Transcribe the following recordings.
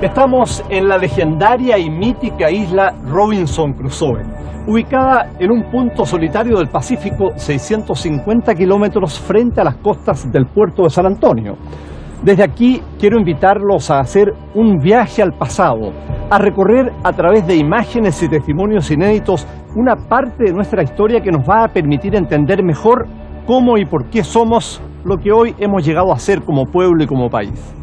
Estamos en la legendaria y mítica isla Robinson Crusoe, ubicada en un punto solitario del Pacífico, 650 kilómetros frente a las costas del puerto de San Antonio. Desde aquí quiero invitarlos a hacer un viaje al pasado, a recorrer a través de imágenes y testimonios inéditos una parte de nuestra historia que nos va a permitir entender mejor cómo y por qué somos lo que hoy hemos llegado a ser como pueblo y como país.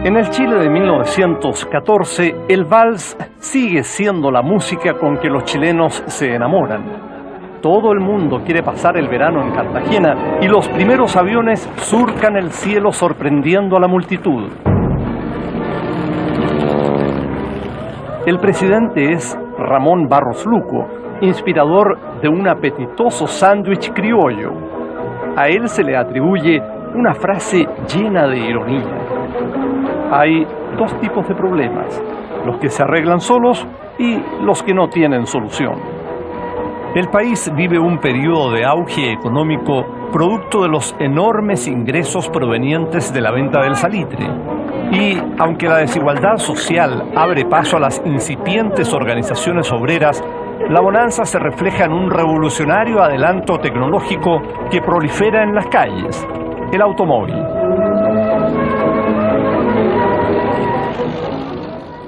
En el Chile de 1914, el vals sigue siendo la música con que los chilenos se enamoran. Todo el mundo quiere pasar el verano en Cartagena y los primeros aviones surcan el cielo sorprendiendo a la multitud. El presidente es Ramón Barros Luco, inspirador de un apetitoso sándwich criollo. A él se le atribuye una frase llena de ironía. Hay dos tipos de problemas, los que se arreglan solos y los que no tienen solución. El país vive un periodo de auge económico producto de los enormes ingresos provenientes de la venta del salitre. Y aunque la desigualdad social abre paso a las incipientes organizaciones obreras, la bonanza se refleja en un revolucionario adelanto tecnológico que prolifera en las calles, el automóvil.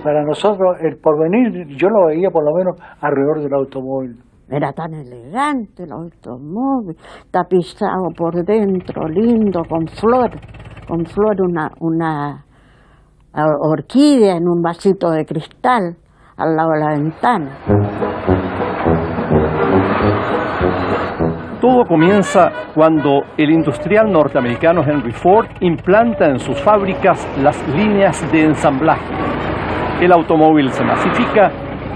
Para nosotros el porvenir, yo lo veía por lo menos alrededor del automóvil. Era tan elegante el automóvil, tapizado por dentro, lindo, con flor, una orquídea en un vasito de cristal al lado de la ventana. Todo comienza cuando el industrial norteamericano Henry Ford implanta en sus fábricas las líneas de ensamblaje. El automóvil se masifica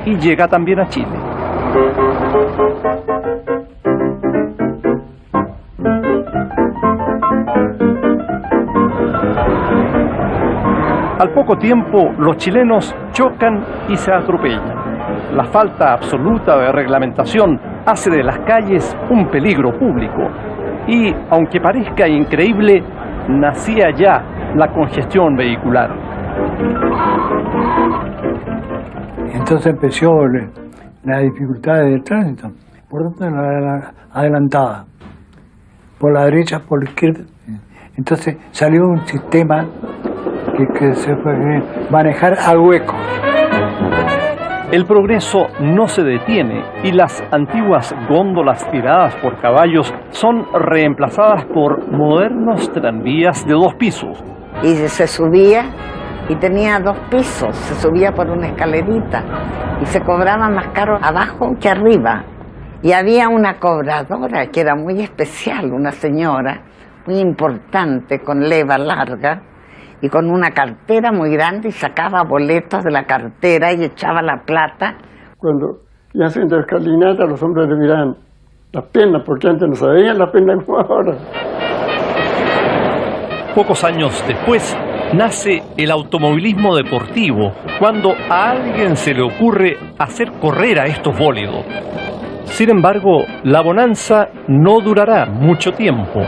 y llega también a Chile. Al poco tiempo, los chilenos chocan y se atropellan. La falta absoluta de reglamentación hace de las calles un peligro público. Y, aunque parezca increíble, nacía ya la congestión vehicular. Entonces empezó la dificultad del tránsito. Por tanto, la adelantada. Por la derecha, por la izquierda. Entonces salió un sistema que se puede manejar al hueco. El progreso no se detiene y las antiguas góndolas tiradas por caballos son reemplazadas por modernos tranvías de 2 pisos. Y se subía y tenía 2 pisos, se subía por una escalerita y se cobraba más caro abajo que arriba. Y había una cobradora que era muy especial, una señora muy importante con leva larga y con una cartera muy grande y sacaba boletos de la cartera y echaba la plata. Cuando ya haciendo escalinata los hombres le miraban las piernas, porque antes no se veían las piernas como ahora. Pocos años después nace el automovilismo deportivo, cuando a alguien se le ocurre hacer correr a estos bólidos. Sin embargo, la bonanza no durará mucho tiempo.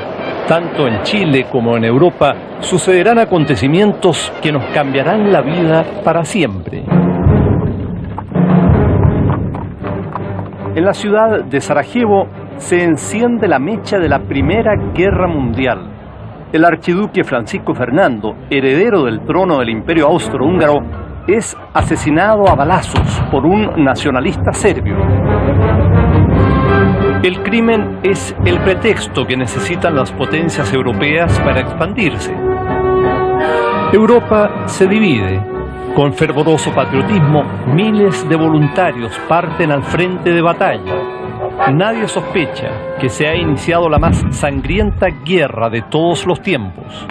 Tanto en Chile como en Europa sucederán acontecimientos que nos cambiarán la vida para siempre. En la ciudad de Sarajevo se enciende la mecha de la Primera Guerra Mundial. El archiduque Francisco Fernando, heredero del trono del Imperio Austrohúngaro, es asesinado a balazos por un nacionalista serbio. El crimen es el pretexto que necesitan las potencias europeas para expandirse. Europa se divide Con fervoroso patriotismo, miles de voluntarios parten al frente de batalla. Nadie sospecha que se ha iniciado la más sangrienta guerra de todos los tiempos.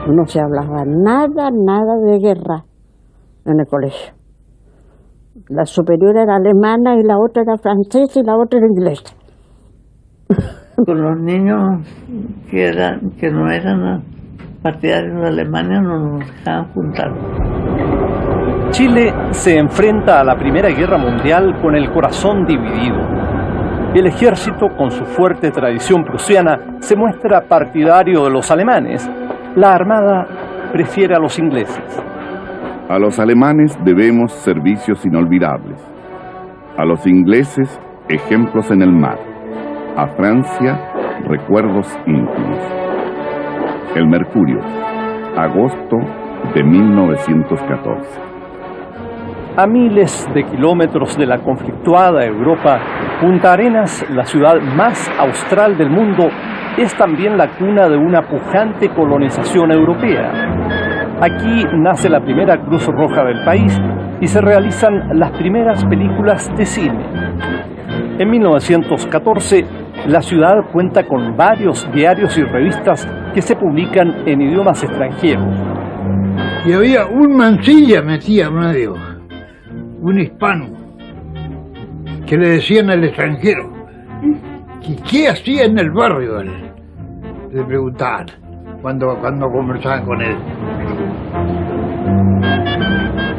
No se hablaba nada de guerra en el colegio. La superior era alemana y la otra era francesa y la otra era inglesa. Con los niños que no eran partidarios de Alemania no nos dejaban juntar. Chile se enfrenta a la Primera Guerra Mundial con el corazón dividido. El ejército, con su fuerte tradición prusiana, se muestra partidario de los alemanes. La armada prefiere a los ingleses. A los alemanes debemos servicios inolvidables. A los ingleses, ejemplos en el mar. A Francia, recuerdos íntimos. El Mercurio, agosto de 1914. A miles de kilómetros de la conflictuada Europa, Punta Arenas, la ciudad más austral del mundo, es también la cuna de una pujante colonización europea. Aquí nace la primera Cruz Roja del país y se realizan las primeras películas de cine. En 1914, la ciudad cuenta con varios diarios y revistas que se publican en idiomas extranjeros. Y había un Mansilla metía medio, un hispano, que le decían al extranjero, ¿qué hacía en el barrio? Le preguntaban cuando conversaban con él.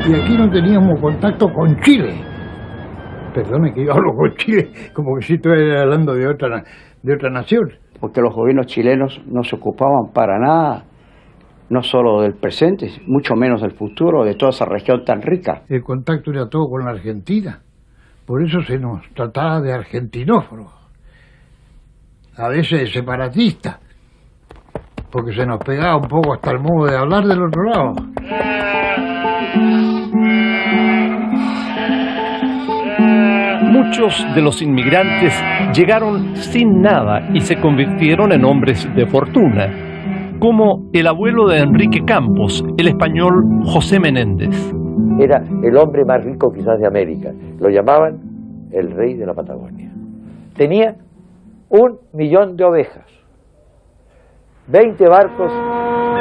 Y aquí no teníamos contacto con Chile. Perdone que yo hablo con Chile como que si estuviera hablando de otra nación. Porque los gobiernos chilenos no se ocupaban para nada, no solo del presente, mucho menos del futuro, de toda esa región tan rica. El contacto era todo con la Argentina, por eso se nos trataba de argentinófonos, a veces de separatistas, porque se nos pegaba un poco hasta el modo de hablar del otro lado. Muchos de los inmigrantes llegaron sin nada y se convirtieron en hombres de fortuna, como el abuelo de Enrique Campos, el español José Menéndez. Era el hombre más rico quizás de América. Lo llamaban el rey de la Patagonia. Tenía 1 millón de ovejas, 20 barcos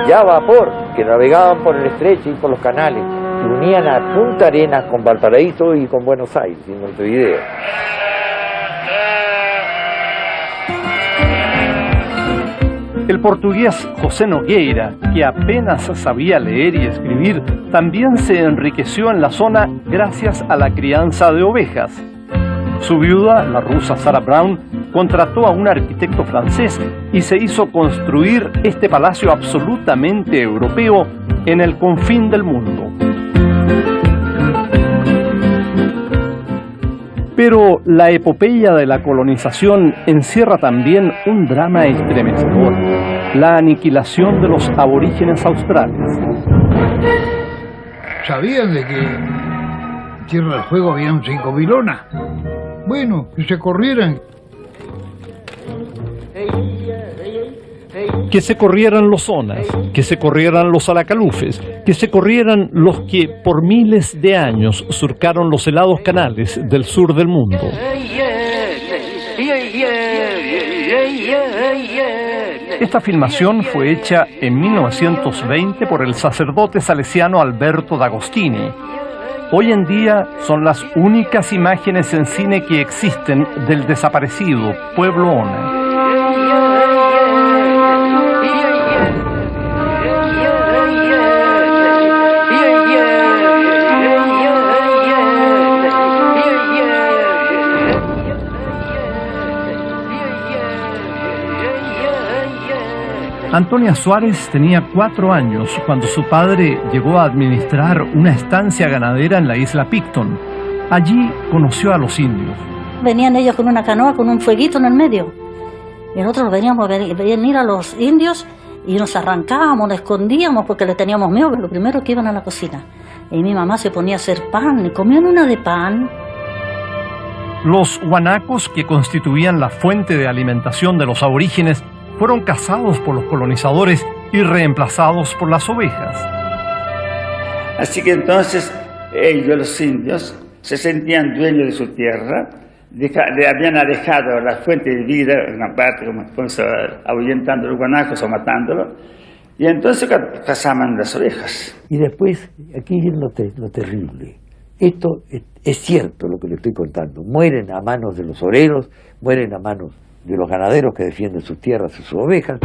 ya a vapor que navegaban por el estrecho y por los canales y unían a Punta Arenas con Valparaíso y con Buenos Aires, en Montevideo. El portugués José Nogueira, que apenas sabía leer y escribir, también se enriqueció en la zona gracias a la crianza de ovejas. Su viuda, la rusa Sarah Brown, contrató a un arquitecto francés y se hizo construir este palacio absolutamente europeo en el confín del mundo. Pero la epopeya de la colonización encierra también un drama estremecedor: la aniquilación de los aborígenes australes. ¿Sabían de que en Tierra del Fuego habían 5.000 lonas? Bueno, que se corrieran. Que se corrieran los Onas, que se corrieran los Alacalufes, que se corrieran los que por miles de años surcaron los helados canales del sur del mundo. Esta filmación fue hecha en 1920 por el sacerdote salesiano Alberto D'Agostini. Hoy en día son las únicas imágenes en cine que existen del desaparecido pueblo Ona. Antonia Suárez tenía 4 años cuando su padre llegó a administrar una estancia ganadera en la isla Picton. Allí conoció a los indios. Venían ellos con una canoa con un fueguito en el medio. Y nosotros veníamos a venir a los indios y nos arrancábamos, nos escondíamos porque le teníamos miedo, que lo primero que iban a la cocina. Y mi mamá se ponía a hacer pan y comían una de pan. Los guanacos, que constituían la fuente de alimentación de los aborígenes, fueron cazados por los colonizadores y reemplazados por las ovejas. Así que entonces ellos, los indios, se sentían dueños de su tierra, le habían alejado la fuente de vida, en una parte, como ahuyentando los guanacos o matándolo, y entonces cazaban las ovejas. Y después, aquí es lo terrible. Esto es cierto lo que le estoy contando. Mueren a manos de los obreros, mueren a manos de los ganaderos que defienden sus tierras y sus ovejas.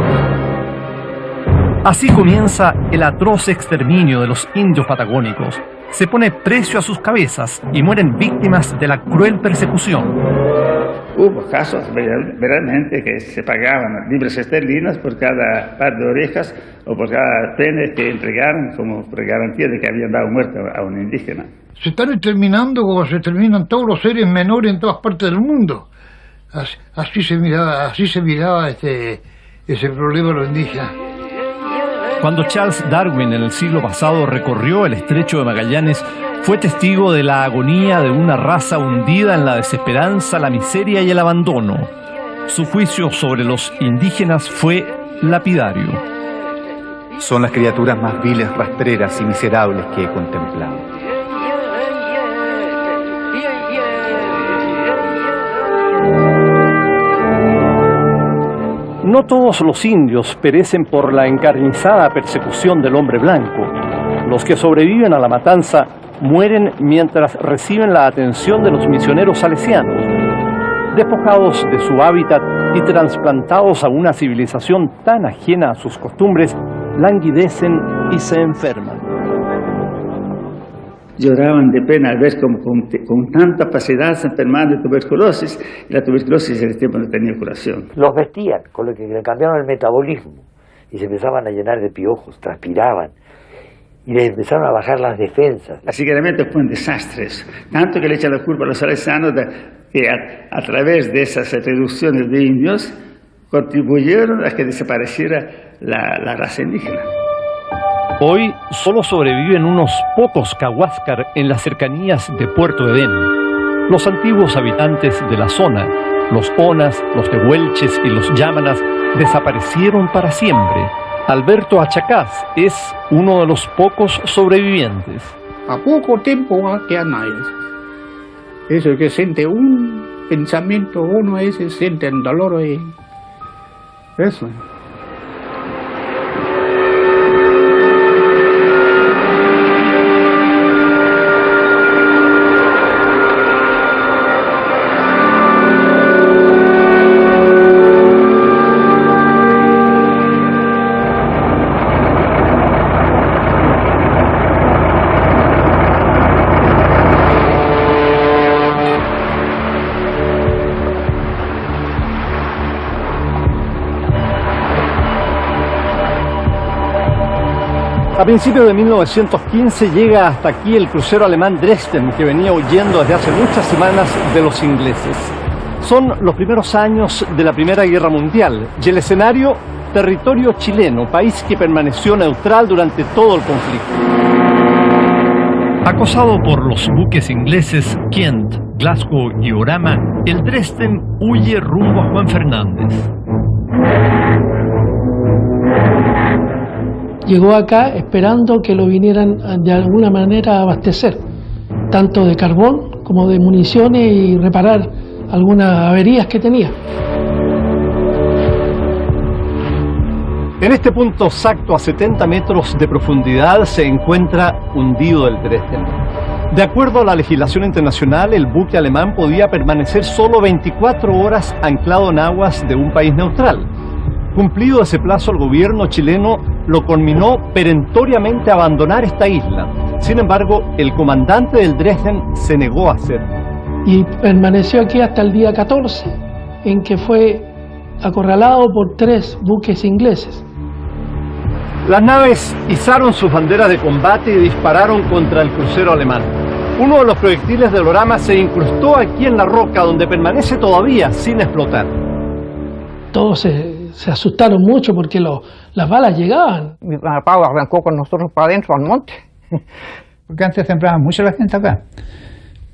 Así comienza el atroz exterminio de los indios patagónicos. Se pone precio a sus cabezas y mueren víctimas de la cruel persecución. Hubo casos verdaderamente que se pagaban libras esterlinas por cada par de orejas o por cada pene que entregaron como garantía de que habían dado muerte a un indígena. Se están exterminando como se exterminan todos los seres menores en todas partes del mundo. Así se miraba ese problema de los indígenas. Cuando Charles Darwin en el siglo pasado recorrió el estrecho de Magallanes, fue testigo de la agonía de una raza hundida en la desesperanza, la miseria y el abandono. Su juicio sobre los indígenas fue lapidario. Son las criaturas más viles, rastreras y miserables que he contemplado. No todos los indios perecen por la encarnizada persecución del hombre blanco. Los que sobreviven a la matanza mueren mientras reciben la atención de los misioneros salesianos. Despojados de su hábitat y trasplantados a una civilización tan ajena a sus costumbres, languidecen y se enferman. Lloraban de pena al ver cómo con tanta facilidad se enfermaban de tuberculosis, y la tuberculosis en ese tiempo no tenía curación. Los vestían, con lo que le cambiaron el metabolismo, y se empezaban a llenar de piojos, transpiraban, y les empezaron a bajar las defensas. Así que realmente fue un desastre eso. Tanto que le echan la culpa a los salesianos que a través de esas reducciones de indios contribuyeron a que desapareciera la raza indígena. Hoy solo sobreviven unos pocos Cahuáscar en las cercanías de Puerto Edén. Los antiguos habitantes de la zona, los Onas, los Tehuelches y los Yámanas, desaparecieron para siempre. Alberto Achacás es uno de los pocos sobrevivientes. A poco tiempo que nadie. Eso que siente un pensamiento, uno ese siente el dolor. Eso. A principios de 1915 llega hasta aquí el crucero alemán Dresden, que venía huyendo desde hace muchas semanas de los ingleses. Son los primeros años de la Primera Guerra Mundial y el escenario, territorio chileno, país que permaneció neutral durante todo el conflicto. Acosado por los buques ingleses Kent, Glasgow y Orama, el Dresden huye rumbo a Juan Fernández. Llegó acá esperando que lo vinieran de alguna manera a abastecer, tanto de carbón como de municiones y reparar algunas averías que tenía. En este punto exacto, a 70 metros de profundidad, se encuentra hundido el Dresden. De acuerdo a la legislación internacional, el buque alemán podía permanecer solo 24 horas anclado en aguas de un país neutral. Cumplido ese plazo, el gobierno chileno lo conminó perentoriamente a abandonar esta isla. Sin embargo, el comandante del Dresden se negó a hacerlo. Y permaneció aquí hasta el día 14, en que fue acorralado por 3 buques ingleses. Las naves izaron sus banderas de combate y dispararon contra el crucero alemán. Uno de los proyectiles del Orama se incrustó aquí en la roca, donde permanece todavía sin explotar. Todos se asustaron mucho porque las balas llegaban. Mi papá arrancó con nosotros para adentro al monte. Porque antes sembraban mucho la gente acá.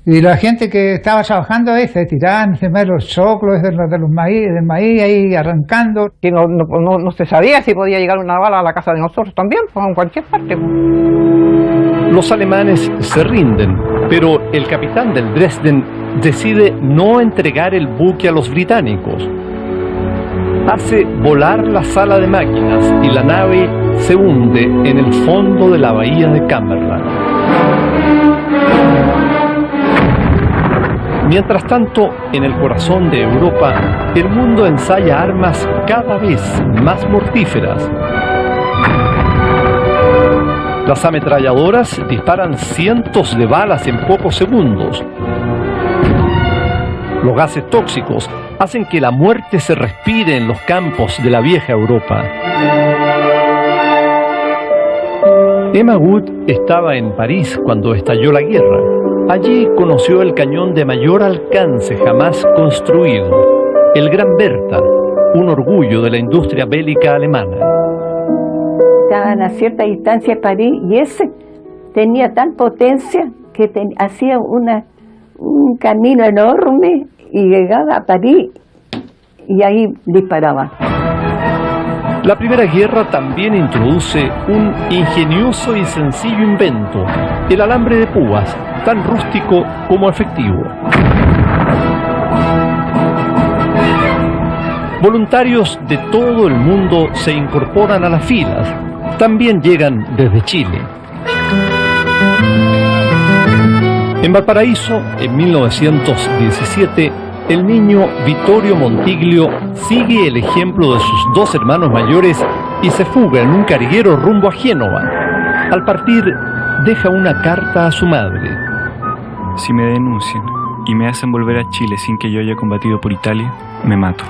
Y la gente que estaba trabajando ahí se tiraban encima de los choclos, de los maíz, del maíz ahí arrancando. Que no se sabía si podía llegar una bala a la casa de nosotros también, pues en cualquier parte. Los alemanes se rinden, pero el capitán del Dresden decide no entregar el buque a los británicos. Hace volar la sala de máquinas y la nave se hunde en el fondo de la bahía de Cumberland. Mientras tanto, en el corazón de Europa, el mundo ensaya armas cada vez más mortíferas. Las ametralladoras disparan cientos de balas en pocos segundos. Los gases tóxicos hacen que la muerte se respire en los campos de la vieja Europa. Emma Wood estaba en París cuando estalló la guerra. Allí conoció el cañón de mayor alcance jamás construido, el Gran Bertha, un orgullo de la industria bélica alemana. Estaban a cierta distancia de París y ese tenía tal potencia que hacía un camino enorme y llegaba a París y ahí disparaba. La Primera Guerra también introduce un ingenioso y sencillo invento, el alambre de púas, tan rústico como efectivo. Voluntarios de todo el mundo se incorporan a las filas, también llegan desde Chile. En Valparaíso, en 1917, el niño Vittorio Montiglio sigue el ejemplo de sus dos hermanos mayores y se fuga en un carguero rumbo a Génova. Al partir, deja una carta a su madre. Si me denuncian y me hacen volver a Chile sin que yo haya combatido por Italia, me mato.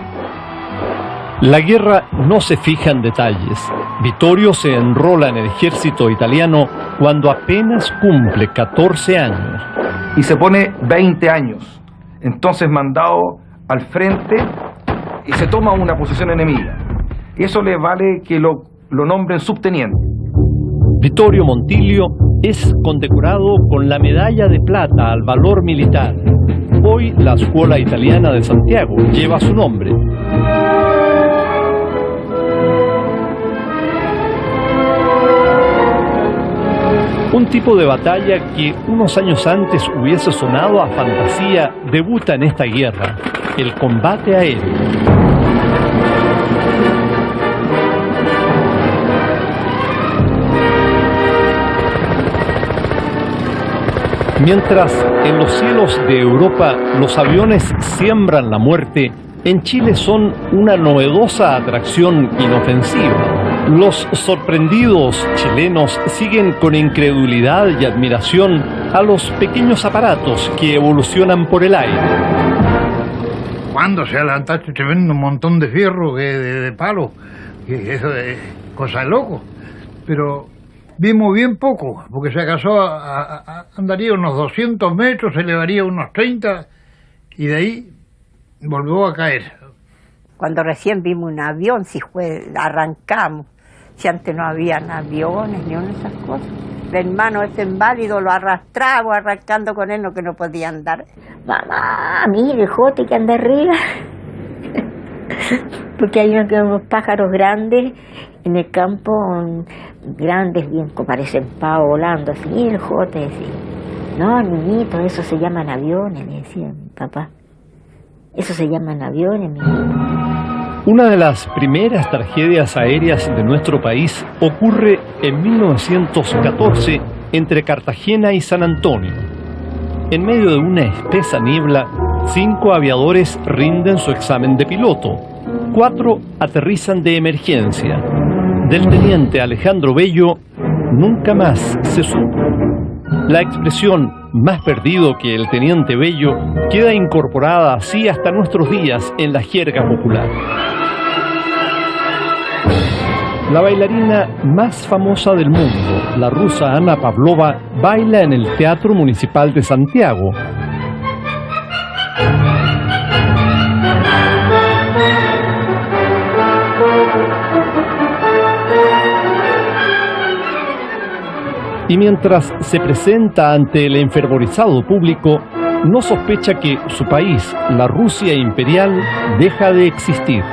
La guerra no se fija en detalles. Vittorio se enrola en el ejército italiano cuando apenas cumple 14 años. Y se pone 20 años. Entonces mandado al frente y se toma una posición enemiga. Y eso le vale que lo nombren subteniente. Vittorio Montiglio es condecorado con la medalla de plata al valor militar. Hoy la Escuela Italiana de Santiago lleva su nombre. Un tipo de batalla que unos años antes hubiese sonado a fantasía debuta en esta guerra, el combate aéreo. Mientras en los cielos de Europa los aviones siembran la muerte, en Chile son una novedosa atracción inofensiva. Los sorprendidos chilenos siguen con incredulidad y admiración a los pequeños aparatos que evolucionan por el aire. Cuando se adelantaste tremendo un montón de fierro, de palo, que eso es cosa de loco. Pero vimos bien poco, porque si acaso andaría unos 200 metros, se elevaría unos 30 y de ahí volvió a caer. Cuando recién vimos un avión, arrancamos. Si antes no habían aviones ni una de esas cosas. El hermano ese inválido lo arrastraba arrancando con él, que no podía andar. Mamá, mire el jote que anda arriba. Porque hay unos pájaros grandes en el campo, grandes, bien, que parecen pavos volando, así, mire el jote, así. No, niñito, eso se llaman aviones, me decía mi papá. Eso se llaman aviones, mi niño. Una de las primeras tragedias aéreas de nuestro país ocurre en 1914 entre Cartagena y San Antonio. En medio de una espesa niebla, 5 aviadores rinden su examen de piloto. 4 aterrizan de emergencia. Del teniente Alejandro Bello nunca más se supo. La expresión "más perdido que el teniente Bello" queda incorporada así hasta nuestros días en la jerga popular. La bailarina más famosa del mundo, la rusa Ana Pavlova, baila en el Teatro Municipal de Santiago. Y mientras se presenta ante el enfervorizado público, no sospecha que su país, la Rusia imperial, deja de existir.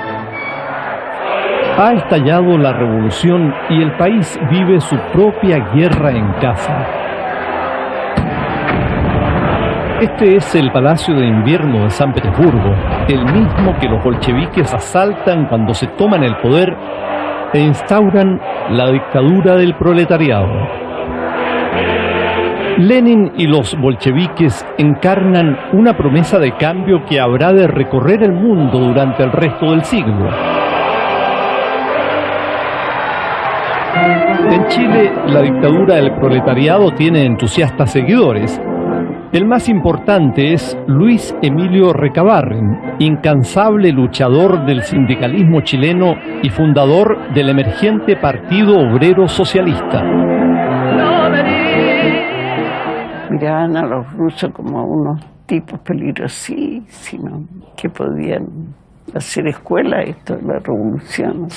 Ha estallado la revolución y el país vive su propia guerra en casa. Este es el Palacio de Invierno de San Petersburgo, el mismo que los bolcheviques asaltan cuando se toman el poder e instauran la dictadura del proletariado. Lenin y los bolcheviques encarnan una promesa de cambio que habrá de recorrer el mundo durante el resto del siglo. En Chile, la dictadura del proletariado tiene entusiastas seguidores. El más importante es Luis Emilio Recabarren, incansable luchador del sindicalismo chileno y fundador del emergente Partido Obrero Socialista. Miraban a los rusos como unos tipos peligrosísimos que podían hacer escuela esto de la revolución.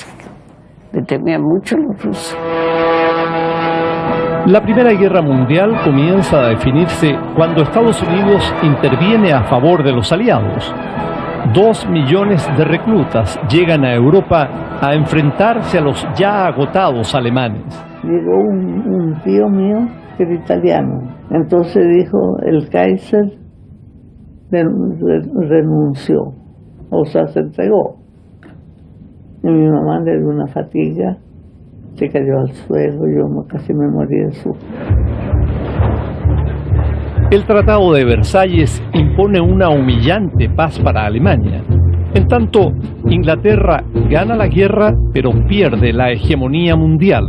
Le temían mucho a los rusos. La Primera Guerra Mundial comienza a definirse cuando Estados Unidos interviene a favor de los aliados. 2 millones de reclutas llegan a Europa a enfrentarse a los ya agotados alemanes. Llegó un tío mío que era italiano. Entonces dijo, el Kaiser renunció, o sea, se entregó. Y mi mamá le dio una fatiga, se cayó al suelo, yo casi me morí de susto. El Tratado de Versalles impone una humillante paz para Alemania. En tanto, Inglaterra gana la guerra, pero pierde la hegemonía mundial.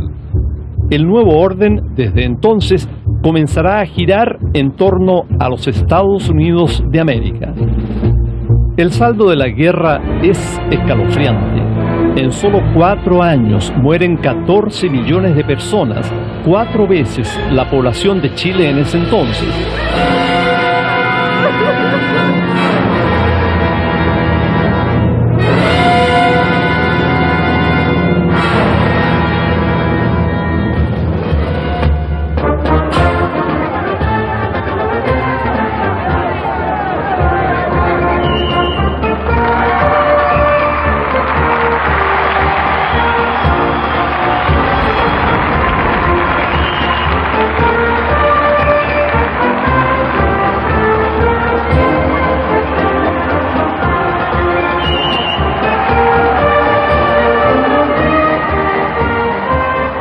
El nuevo orden, desde entonces, comenzará a girar en torno a los Estados Unidos de América. El saldo de la guerra es escalofriante. En solo 4 años mueren 14 millones de personas, 4 veces la población de Chile en ese entonces.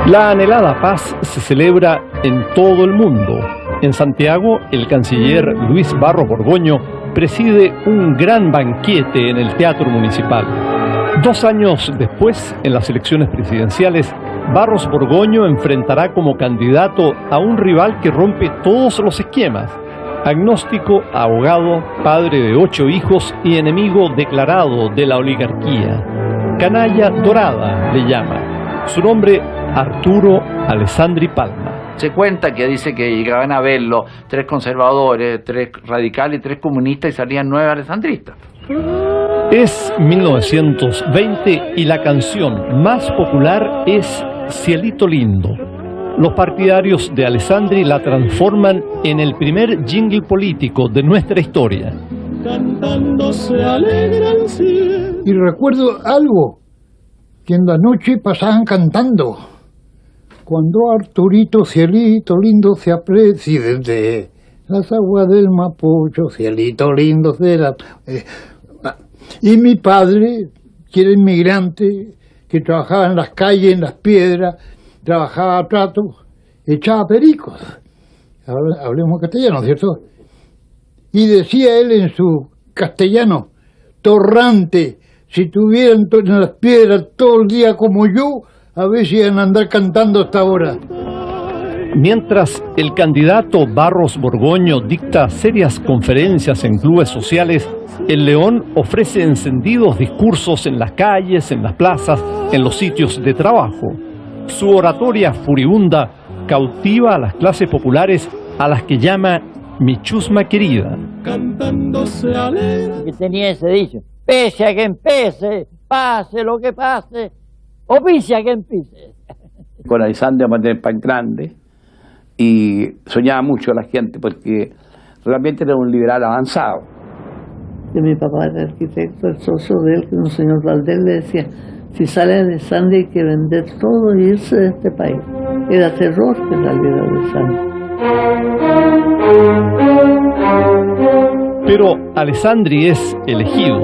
La anhelada paz se celebra en todo el mundo. En Santiago, el canciller Luis Barros Borgoño preside un gran banquete en el Teatro Municipal. 2 años después, en las elecciones presidenciales, Barros Borgoño enfrentará como candidato a un rival que rompe todos los esquemas. Agnóstico, abogado, padre de 8 hijos y enemigo declarado de la oligarquía. Canalla dorada le llama. Su nombre, Arturo Alessandri Palma. Se cuenta que dice que llegaban a verlo 3 conservadores, 3 radicales y 3 comunistas y salían 9 alessandristas. Es 1920 y la canción más popular es Cielito Lindo. Los partidarios de Alessandri la transforman en el primer jingle político de nuestra historia. Cantando se alegra el cielo. Y recuerdo algo que en la noche pasaban cantando. Cuando Arturito, cielito lindo, se aprecie desde las aguas del Mapocho, cielito lindo será. Y mi padre, que era inmigrante, que trabajaba en las calles, en las piedras, trabajaba a trato, echaba pericos. Hablemos castellano, ¿cierto? Y decía él en su castellano, torrante, si tuvieran en las piedras todo el día como yo, a ver si iban a andar cantando hasta ahora. Mientras el candidato Barros Borgoño dicta serias conferencias en clubes sociales, el León ofrece encendidos discursos en las calles, en las plazas, en los sitios de trabajo. Su oratoria furibunda cautiva a las clases populares a las que llama mi chusma querida. Cantando se alegra. Que tenía ese dicho, pese a que empiece, pase lo que pase, oficia a que empiece. Con Alessandri a mantener pan grande y soñaba mucho la gente porque realmente era un liberal avanzado. Que mi papá era arquitecto, el socio de él, que un señor Valdés, le decía, si sale Alessandri hay que vender todo y irse de este país. Era terror que saliera Alessandri. Pero Alessandri es elegido.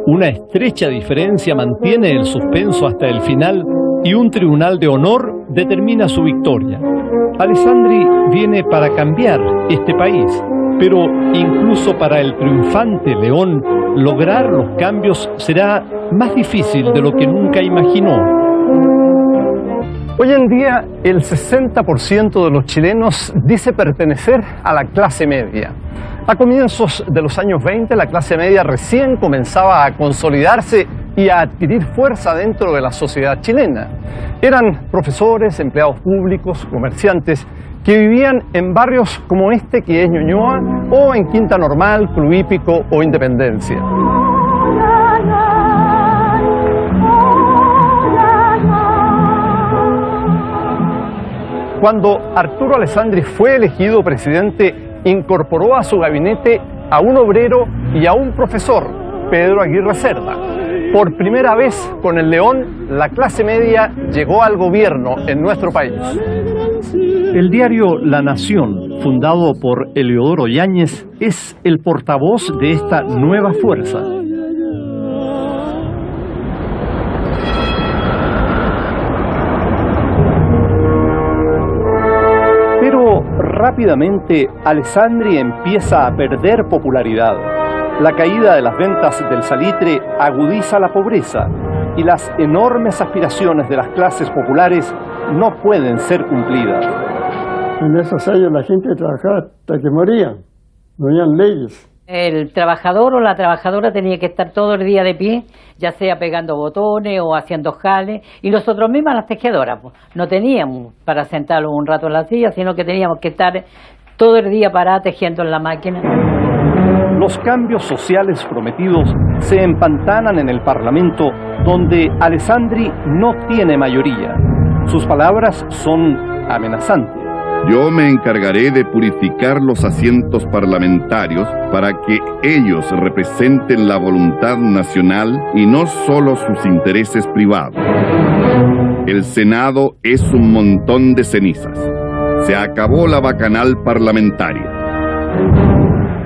Una estrecha diferencia mantiene el suspenso hasta el final y un tribunal de honor determina su victoria. Alessandri viene para cambiar este país, pero incluso para el triunfante León, lograr los cambios será más difícil de lo que nunca imaginó. Hoy en día, el 60% de los chilenos dice pertenecer a la clase media. A comienzos de los años 20, la clase media recién comenzaba a consolidarse y a adquirir fuerza dentro de la sociedad chilena. Eran profesores, empleados públicos, comerciantes, que vivían en barrios como este que es Ñuñoa, o en Quinta Normal, Club Hípico o Independencia. Cuando Arturo Alessandri fue elegido presidente, incorporó a su gabinete a un obrero y a un profesor, Pedro Aguirre Cerda. Por primera vez con el León, la clase media llegó al gobierno en nuestro país. El diario La Nación, fundado por Eliodoro Yáñez, es el portavoz de esta nueva fuerza. Pero rápidamente Alessandri empieza a perder popularidad. La caída de las ventas del salitre agudiza la pobreza y las enormes aspiraciones de las clases populares no pueden ser cumplidas. En esos años la gente trabajaba hasta que moría, no habían leyes. El trabajador o la trabajadora tenía que estar todo el día de pie, ya sea pegando botones o haciendo jales, y nosotros mismas las tejedoras, pues, no teníamos para sentarnos un rato en la silla, sino que teníamos que estar todo el día paradas tejiendo en la máquina. Los cambios sociales prometidos se empantanan en el Parlamento, donde Alessandri no tiene mayoría. Sus palabras son amenazantes. Yo me encargaré de purificar los asientos parlamentarios para que ellos representen la voluntad nacional y no solo sus intereses privados. El Senado es un montón de cenizas. Se acabó la bacanal parlamentaria.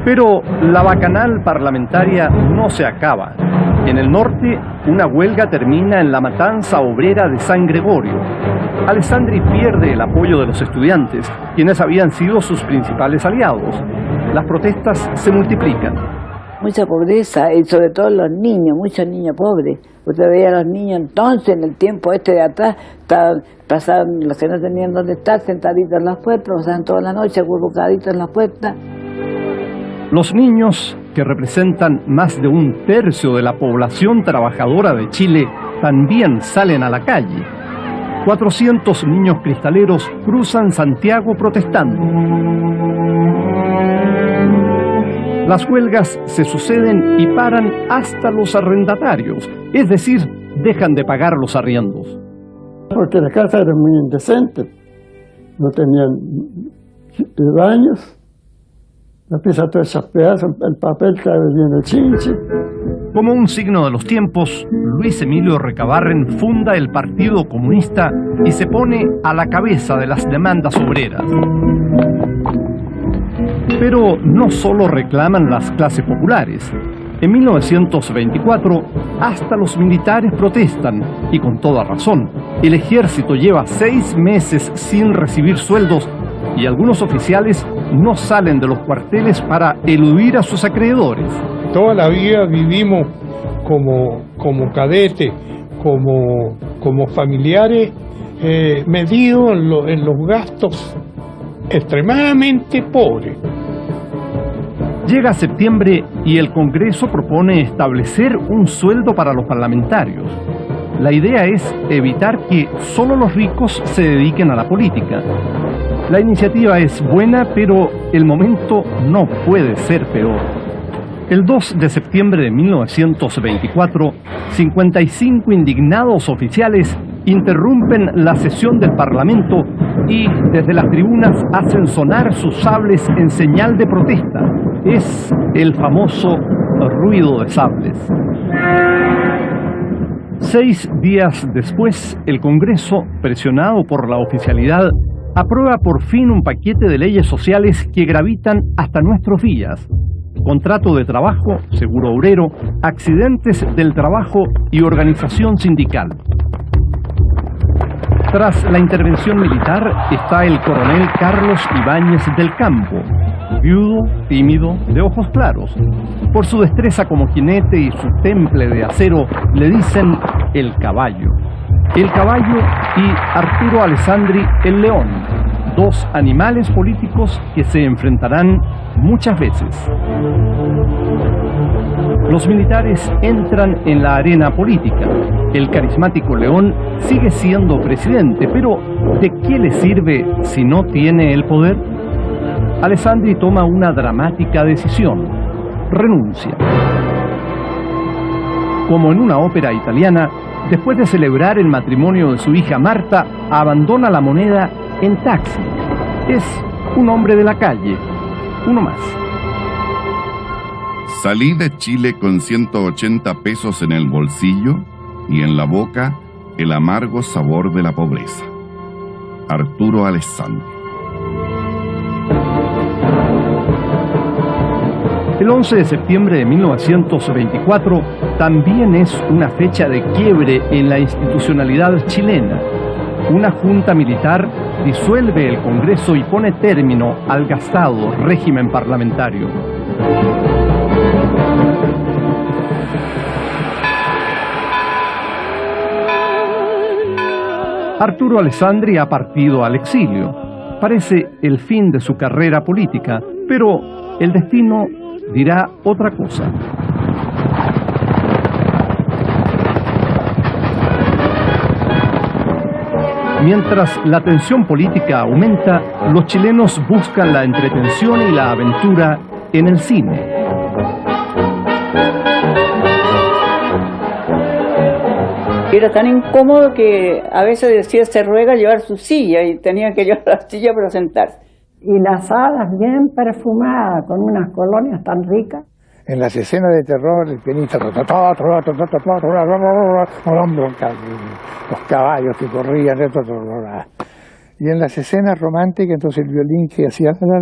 Pero la bacanal parlamentaria no se acaba. En el norte, una huelga termina en la matanza obrera de San Gregorio. Alessandri pierde el apoyo de los estudiantes, quienes habían sido sus principales aliados. Las protestas se multiplican. Mucha pobreza, y sobre todo los niños, muchos niños pobres. Usted veía a los niños entonces, en el tiempo este de atrás, pasaban los que no tenían dónde estar, sentaditos en las puertas, pasaban toda la noche acurrucaditos en las puertas. Los niños, que representan más de 1/3 de la población trabajadora de Chile, también salen a la calle. 400 niños cristaleros cruzan Santiago protestando. Las huelgas se suceden y paran hasta los arrendatarios, es decir, dejan de pagar los arriendos. Porque las casas eran muy indecentes, no tenían baños. La pieza todos esos pedazos, el papel estaba bien el chinche. Como un signo de los tiempos, Luis Emilio Recabarren funda el Partido Comunista y se pone a la cabeza de las demandas obreras. Pero no solo reclaman las clases populares. En 1924, hasta los militares protestan, y con toda razón. El ejército lleva 6 meses sin recibir sueldos y algunos oficiales no salen de los cuarteles para eludir a sus acreedores. Toda la vida vivimos como cadetes, como familiares, medidos en los gastos extremadamente pobres. Llega septiembre y el Congreso propone establecer un sueldo para los parlamentarios. La idea es evitar que solo los ricos se dediquen a la política. La iniciativa es buena, pero el momento no puede ser peor. El 2 de septiembre de 1924, 55 indignados oficiales interrumpen la sesión del Parlamento y desde las tribunas hacen sonar sus sables en señal de protesta. Es el famoso ruido de sables. 6 días después, el Congreso, presionado por la oficialidad, aprueba por fin un paquete de leyes sociales que gravitan hasta nuestros días. Contrato de trabajo, seguro obrero, accidentes del trabajo y organización sindical. Tras la intervención militar está el coronel Carlos Ibáñez del Campo, viudo, tímido, de ojos claros. Por su destreza como jinete y su temple de acero le dicen el caballo. El caballo y Arturo Alessandri el león, 2 animales políticos que se enfrentarán muchas veces. Los militares entran en la arena política. El carismático León sigue siendo presidente, pero ¿de qué le sirve si no tiene el poder? Alessandri toma una dramática decisión: renuncia. Como en una ópera italiana, después de celebrar el matrimonio de su hija Marta, abandona la moneda en taxi. Es un hombre de la calle, uno más. Salí de Chile con 180 pesos en el bolsillo y en la boca el amargo sabor de la pobreza. Arturo Alessandri. El 11 de septiembre de 1924 también es una fecha de quiebre en la institucionalidad chilena. Una junta militar disuelve el Congreso y pone término al gastado régimen parlamentario. Arturo Alessandri ha partido al exilio. Parece el fin de su carrera política, pero el destino dirá otra cosa. Mientras la tensión política aumenta, los chilenos buscan la entretención y la aventura en el cine. Era tan incómodo que a veces decía se ruega llevar su silla y tenían que llevar la silla para sentarse. Y las salas bien perfumadas, con unas colonias tan ricas. En las escenas de terror, el pianista, los caballos que corrían, y en las escenas románticas, entonces el violín que hacía la la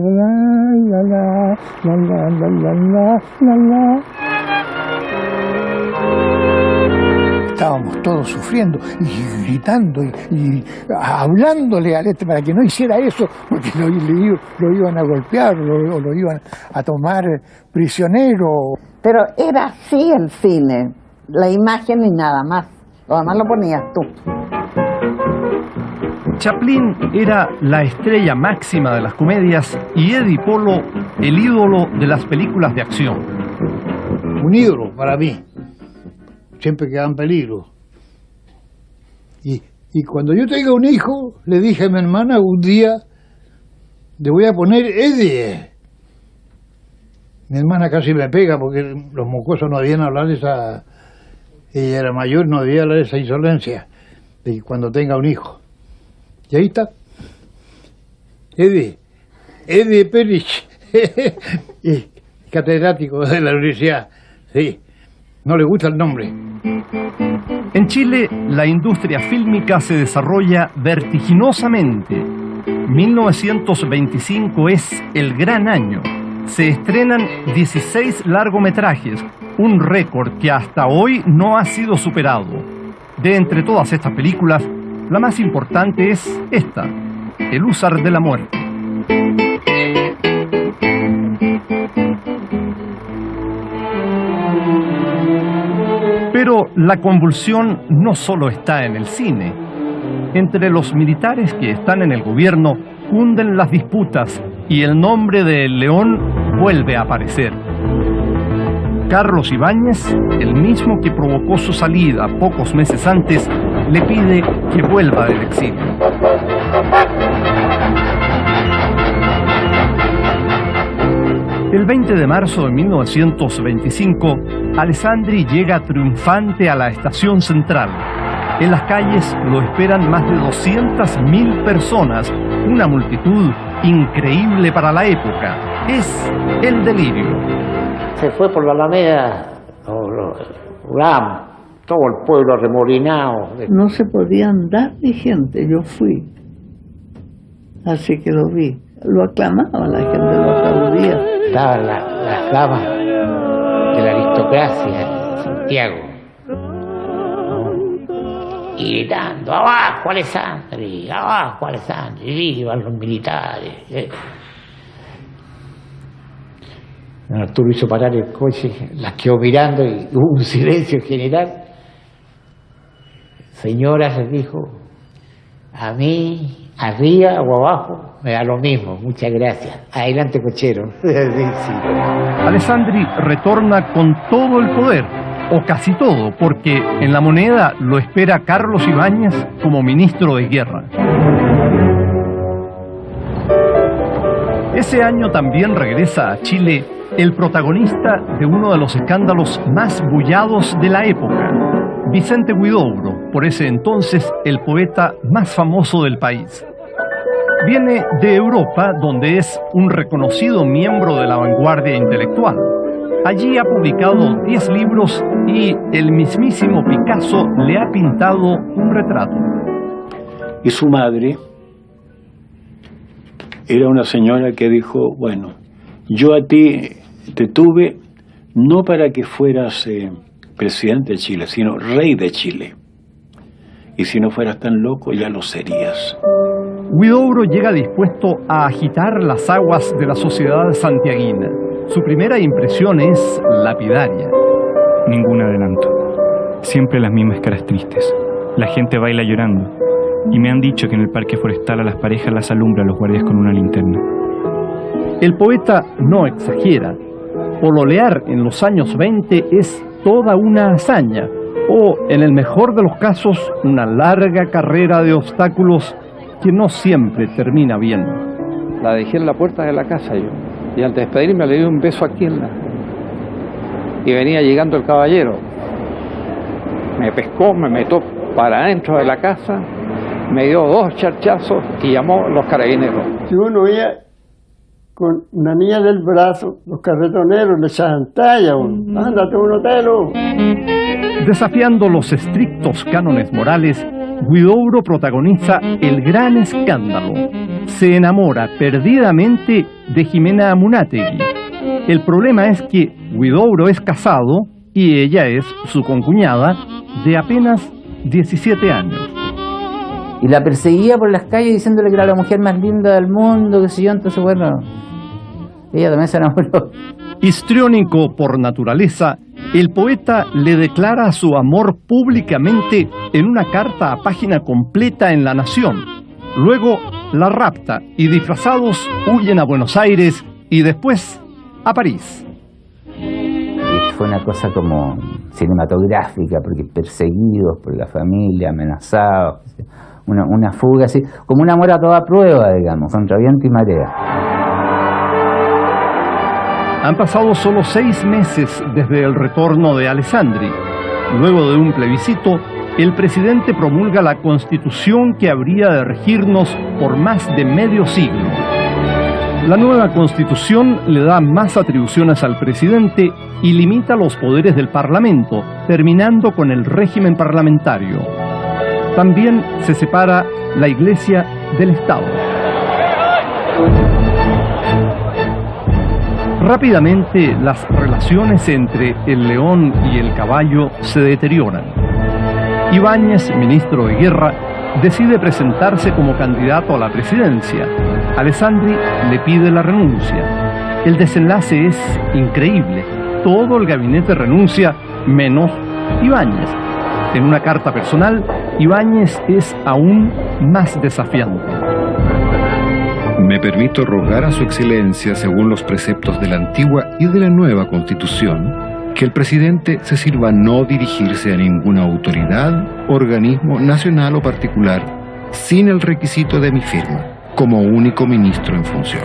la la la la la la la la. Estábamos todos sufriendo y gritando y hablándole al para que no hiciera eso, porque lo iban a golpear, lo iban a tomar prisionero. Pero era así el cine, la imagen y nada más, lo demás lo ponías tú. Chaplin era la estrella máxima de las comedias y Eddie Polo el ídolo de las películas de acción. Un ídolo para mí. Siempre queda en peligro. Y cuando yo tenga un hijo, le dije a mi hermana un día, le voy a poner Eddie. Mi hermana casi me pega porque los mocosos no debían hablar de esa... Ella era mayor, no debía hablar de esa insolencia, de cuando tenga un hijo. Y ahí está. Eddie Perich, catedrático de la universidad, sí. No le gusta el nombre. En Chile, la industria fílmica se desarrolla vertiginosamente. 1925 es el gran año. Se estrenan 16 largometrajes, un récord que hasta hoy no ha sido superado. De entre todas estas películas, la más importante es esta, El húsar de la muerte. Pero la convulsión no solo está en el cine. Entre los militares que están en el gobierno cunden las disputas y el nombre de El León vuelve a aparecer. Carlos Ibáñez, el mismo que provocó su salida pocos meses antes, le pide que vuelva del exilio. El 20 de marzo de 1925, Alessandri llega triunfante a la estación central. En las calles lo esperan más de 200.000 personas, una multitud increíble para la época. Es el delirio. Se fue por la Alameda, todo el pueblo arremolinado. No se podía andar de gente, yo fui. Así que lo vi. Lo aclamaba, la gente lo aplaudía. Estaban las damas de la aristocracia de Santiago. Y gritando, abajo Alessandri, abajo Alessandri, vivan los militares. Don Arturo hizo parar el coche, las quedó mirando y hubo un silencio general. Señora, les dijo, a mí, arriba o abajo, me da lo mismo, muchas gracias. Adelante, cochero. Sí. Alessandri retorna con todo el poder, o casi todo, porque en La Moneda lo espera Carlos Ibáñez como ministro de Guerra. Ese año también regresa a Chile el protagonista de uno de los escándalos más bullados de la época, Vicente Huidobro, por ese entonces el poeta más famoso del país. Viene de Europa, donde es un reconocido miembro de la vanguardia intelectual. Allí ha publicado 10 libros y el mismísimo Picasso le ha pintado un retrato. Y su madre era una señora que dijo, bueno, yo a ti te tuve no para que fueras presidente de Chile, sino rey de Chile. Y si no fueras tan loco, ya lo serías. Huidobro llega dispuesto a agitar las aguas de la sociedad santiaguina. Su primera impresión es lapidaria. Ningún adelanto. Siempre las mismas caras tristes. La gente baila llorando. Y me han dicho que en el parque forestal a las parejas las alumbra los guardias con una linterna. El poeta no exagera. Pololear en los años 20 es toda una hazaña, o, en el mejor de los casos, una larga carrera de obstáculos que no siempre termina bien. La dejé en la puerta de la casa yo, y al despedirme le di un beso aquí en la... Y venía llegando el caballero. Me pescó, me metió para adentro de la casa, me dio 2 charchazos y llamó a los carabineros. Si uno veía con una niña del brazo, los carretoneros le echaban talla, ándate un hotelo. Desafiando los estrictos cánones morales, Huidobro protagoniza el gran escándalo. Se enamora perdidamente de Jimena Amunátegui. El problema es que Huidobro es casado y ella es su concuñada de apenas 17 años. Y la perseguía por las calles diciéndole que era la mujer más linda del mundo, qué sé yo, entonces bueno, ella también se enamoró. Histriónico por naturaleza, el poeta le declara su amor públicamente en una carta a página completa en La Nación. Luego la rapta y disfrazados huyen a Buenos Aires y después a París. Y fue una cosa como cinematográfica, porque perseguidos por la familia, amenazados, una fuga así, como un amor a toda prueba, digamos, contra viento y marea. Han pasado solo 6 meses desde el retorno de Alessandri. Luego de un plebiscito, el presidente promulga la Constitución que habría de regirnos por más de medio siglo. La nueva Constitución le da más atribuciones al presidente y limita los poderes del Parlamento, terminando con el régimen parlamentario. También se separa la Iglesia del Estado. Rápidamente las relaciones entre el león y el caballo se deterioran. Ibáñez, ministro de Guerra, decide presentarse como candidato a la presidencia. Alessandri le pide la renuncia. El desenlace es increíble. Todo el gabinete renuncia, menos Ibáñez. En una carta personal, Ibáñez es aún más desafiante. Me permito rogar a su excelencia, según los preceptos de la antigua y de la nueva Constitución, que el presidente se sirva no dirigirse a ninguna autoridad, organismo nacional o particular, sin el requisito de mi firma, como único ministro en función.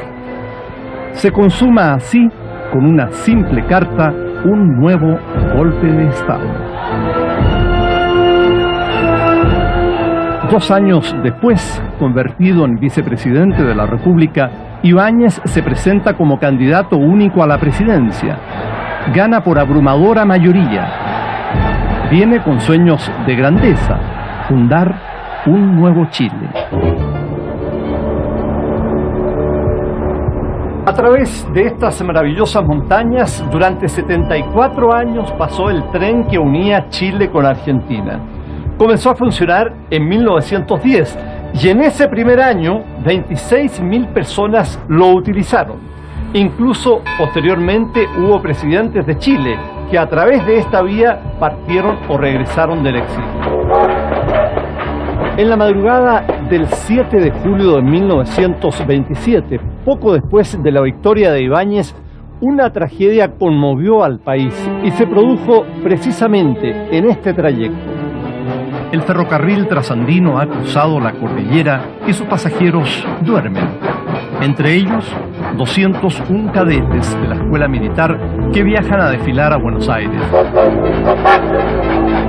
Se consuma así, con una simple carta, un nuevo golpe de Estado. 2 años después, convertido en vicepresidente de la República, Ibáñez se presenta como candidato único a la presidencia. Gana por abrumadora mayoría. Viene con sueños de grandeza: fundar un nuevo Chile. A través de estas maravillosas montañas, durante 74 años pasó el tren que unía Chile con Argentina. Comenzó a funcionar en 1910 y en ese primer año 26.000 personas lo utilizaron. Incluso posteriormente hubo presidentes de Chile que a través de esta vía partieron o regresaron del exilio. En la madrugada del 7 de julio de 1927, poco después de la victoria de Ibáñez, una tragedia conmovió al país y se produjo precisamente en este trayecto. El ferrocarril trasandino ha cruzado la cordillera y sus pasajeros duermen. Entre ellos, 201 cadetes de la escuela militar que viajan a desfilar a Buenos Aires.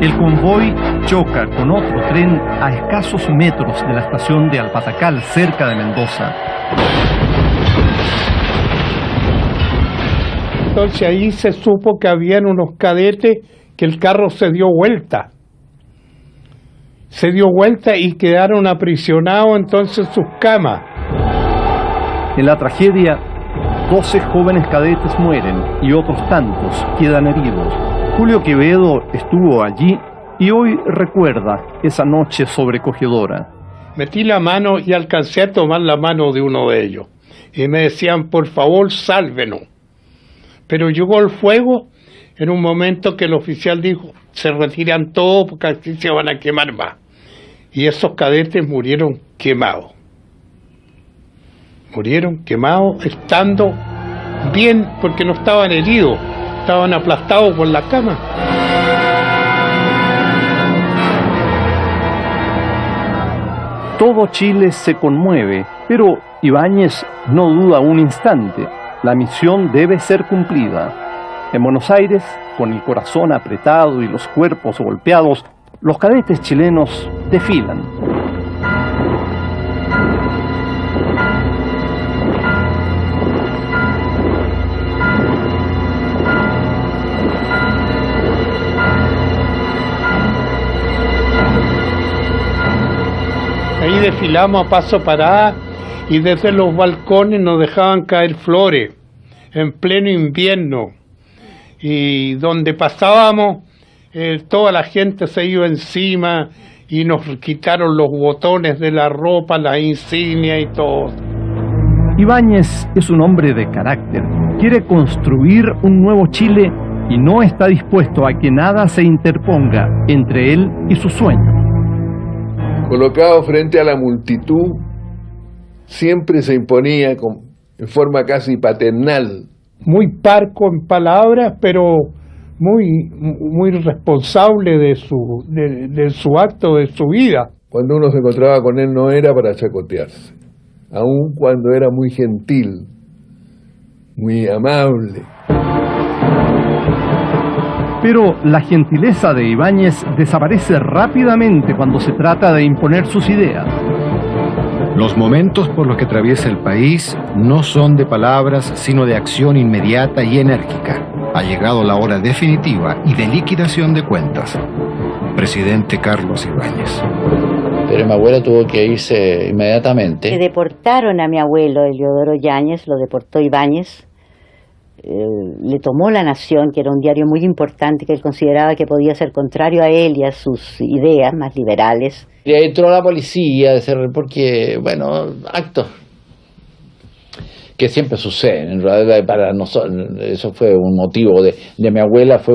El convoy choca con otro tren a escasos metros de la estación de Alpatacal, cerca de Mendoza. Entonces ahí se supo que habían unos cadetes que el carro se dio vuelta. Se dio vuelta y quedaron aprisionados entonces en sus camas. En la tragedia, 12 jóvenes cadetes mueren y otros tantos quedan heridos. Julio Quevedo estuvo allí y hoy recuerda esa noche sobrecogedora. Metí la mano y alcancé a tomar la mano de uno de ellos. Y me decían, por favor, sálvenos. Pero llegó el fuego en un momento que el oficial dijo, se retiran todos porque así se van a quemar más. Y esos cadetes murieron quemados. Murieron quemados estando bien porque no estaban heridos, estaban aplastados por la cama. Todo Chile se conmueve, pero Ibáñez no duda un instante. La misión debe ser cumplida. En Buenos Aires, con el corazón apretado y los cuerpos golpeados, los cadetes chilenos desfilan. Ahí desfilamos a paso parada y desde los balcones nos dejaban caer flores en pleno invierno. Y donde pasábamos, toda la gente se iba encima y nos quitaron los botones de la ropa, la insignia y todo. Ibáñez es un hombre de carácter. Quiere construir un nuevo Chile y no está dispuesto a que nada se interponga entre él y su sueño. Colocado frente a la multitud, siempre se imponía en forma casi paternal. Muy parco en palabras, pero muy responsable de su acto, de su vida. Cuando uno se encontraba con él no era para chacotearse, aun cuando era muy gentil, muy amable. Pero la gentileza de Ibáñez desaparece rápidamente cuando se trata de imponer sus ideas. Los momentos por los que atraviesa el país no son de palabras, sino de acción inmediata y enérgica. Ha llegado la hora definitiva y de liquidación de cuentas. Presidente Carlos Ibáñez. Pero mi abuelo tuvo que irse inmediatamente. Deportaron a mi abuelo, Eliodoro Yáñez, lo deportó Ibáñez. Le tomó La Nación, que era un diario muy importante que él consideraba que podía ser contrario a él y a sus ideas más liberales. Y ahí entró la policía, porque, bueno, actos que siempre suceden. En realidad, para nosotros, eso fue un motivo de mi abuela, fue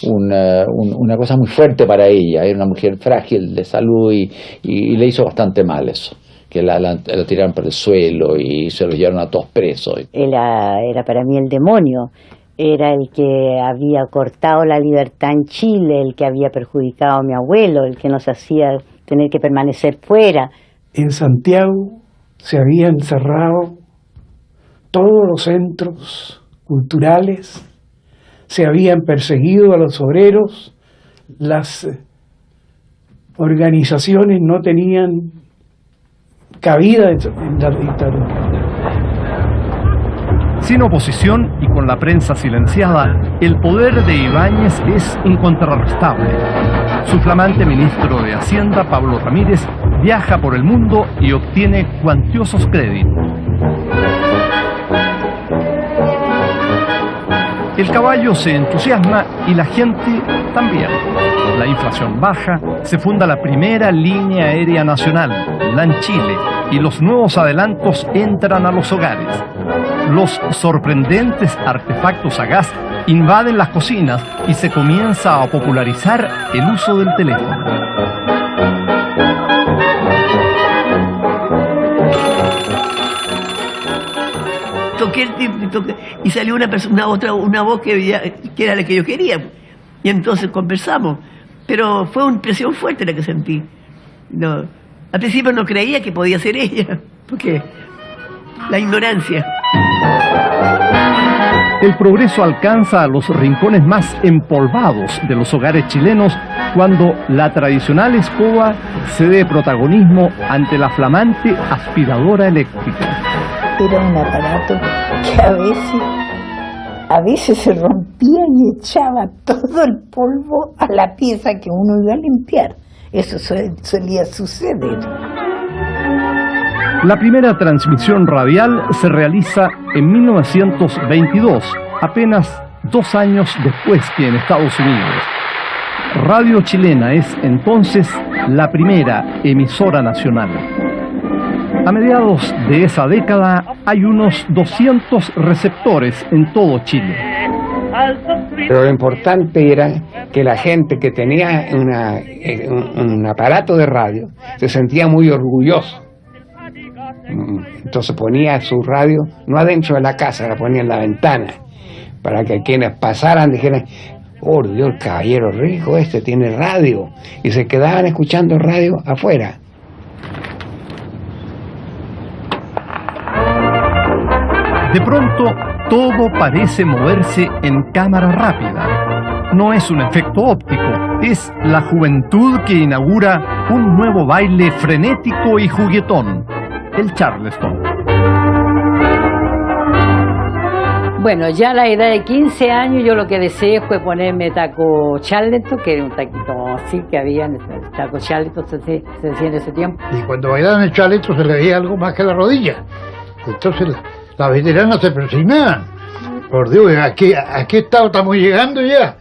una cosa muy fuerte para ella. Era una mujer frágil de salud y le hizo bastante mal eso. Que la tiraron por el suelo y se lo llevaron a todos presos. Era para mí el demonio, era el que había cortado la libertad en Chile, el que había perjudicado a mi abuelo, el que nos hacía tener que permanecer fuera. En Santiago se habían cerrado todos los centros culturales, se habían perseguido a los obreros, las organizaciones no tenían cabida en la dictadura. Sin oposición y con la prensa silenciada, el poder de Ibáñez es incontrarrestable. Su flamante ministro de Hacienda, Pablo Ramírez, viaja por el mundo y obtiene cuantiosos créditos. El caballo se entusiasma y la gente también. La inflación baja, se funda la primera línea aérea nacional, LAN Chile, y los nuevos adelantos entran a los hogares. Los sorprendentes artefactos a gas invaden las cocinas y se comienza a popularizar el uso del teléfono. Toqué el timbre y salió una voz que era la que yo quería. Y entonces conversamos. Pero fue una impresión fuerte la que sentí. No, al principio no creía que podía ser ella, porque la ignorancia. El progreso alcanza a los rincones más empolvados de los hogares chilenos cuando la tradicional escoba cede protagonismo ante la flamante aspiradora eléctrica. Era un aparato que a veces se rompía y echaba todo el polvo a la pieza que uno iba a limpiar. Eso solía suceder. La primera transmisión radial se realiza en 1922, apenas 2 años después que en Estados Unidos. Radio Chilena es entonces la primera emisora nacional. A mediados de esa década hay unos 200 receptores en todo Chile. Pero lo importante era que la gente que tenía un aparato de radio se sentía muy orgulloso. Entonces ponía su radio no adentro de la casa, la ponía en la ventana, para que quienes pasaran dijeran: oh Dios, el caballero rico este tiene radio, y se quedaban escuchando radio afuera. De pronto, todo parece moverse en cámara rápida. No es un efecto óptico, es la juventud que inaugura un nuevo baile frenético y juguetón, el Charleston. Bueno, ya a la edad de 15 años yo lo que deseé fue ponerme taco Charleston, que era un taquito así que había, el taco Charleston se decía en ese tiempo. Y cuando bailaban el Charleston se le veía algo más que la rodilla. Entonces las veteranas se persignaban. Por Dios, ¿a qué estado estamos llegando ya?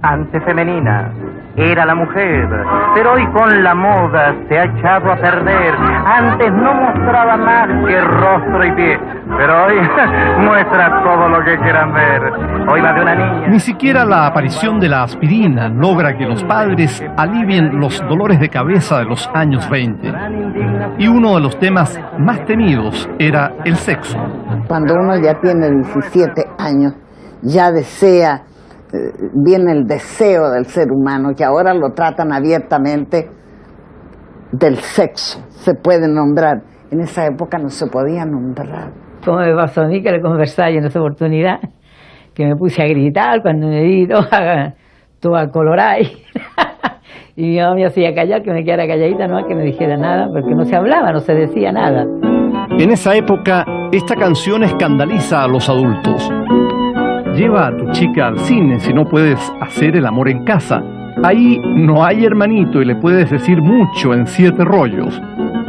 Antes femenina era la mujer, pero hoy con la moda se ha echado a perder. Antes no mostraba más que rostro y pie, pero hoy muestra todo lo que quieran ver. Hoy va de una niña. Ni siquiera la aparición de la aspirina logra que los padres alivien los dolores de cabeza de los años 20. Y uno de los temas más temidos era el sexo. Cuando uno ya tiene 17 años, ya desea, viene el deseo del ser humano, que ahora lo tratan abiertamente, del sexo, se puede nombrar. En esa época no se podía nombrar. Como me pasó a mí, que le conversaba en esa oportunidad, que me puse a gritar cuando me vi toda colorada. Y mi mamá me hacía callar, que me quedara calladita, no que me dijera nada, porque no se hablaba, no se decía nada. En esa época, esta canción escandaliza a los adultos. Lleva a tu chica al cine si no puedes hacer el amor en casa. Ahí no hay hermanito y le puedes decir mucho en 7 rollos.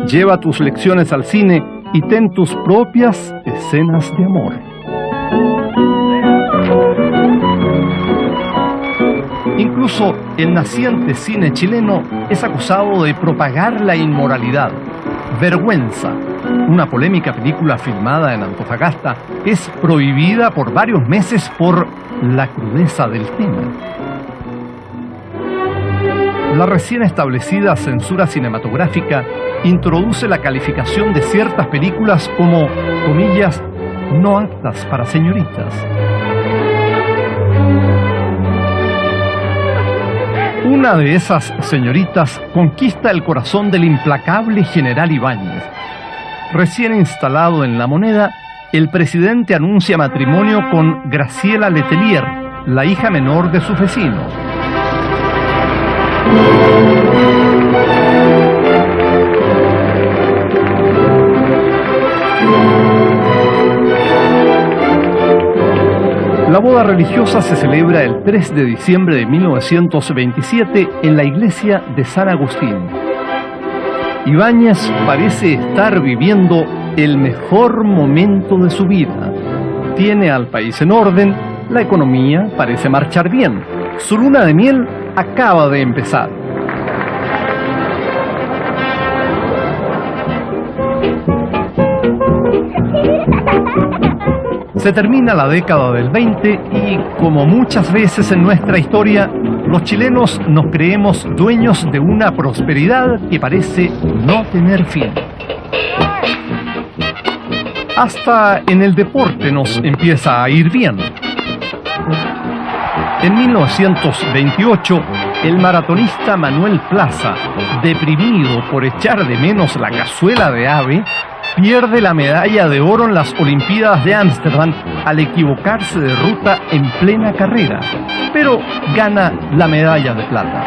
Lleva tus lecciones al cine y ten tus propias escenas de amor. Incluso el naciente cine chileno es acusado de propagar la inmoralidad. Vergüenza, una polémica película filmada en Antofagasta, es prohibida por varios meses por la crudeza del tema. La recién establecida censura cinematográfica introduce la calificación de ciertas películas como, comillas, no aptas para señoritas. Una de esas señoritas conquista el corazón del implacable general Ibáñez. Recién instalado en La Moneda, el presidente anuncia matrimonio con Graciela Letelier, la hija menor de sus vecinos. La boda religiosa se celebra el 3 de diciembre de 1927 en la iglesia de San Agustín. Ibáñez parece estar viviendo el mejor momento de su vida. Tiene al país en orden, la economía parece marchar bien. Su luna de miel acaba de empezar. Se termina la década del 20 y, como muchas veces en nuestra historia, los chilenos nos creemos dueños de una prosperidad que parece no tener fin. Hasta en el deporte nos empieza a ir bien. En 1928, el maratonista Manuel Plaza, deprimido por echar de menos la cazuela de ave, pierde la medalla de oro en las Olimpiadas de Ámsterdam al equivocarse de ruta en plena carrera, pero gana la medalla de plata.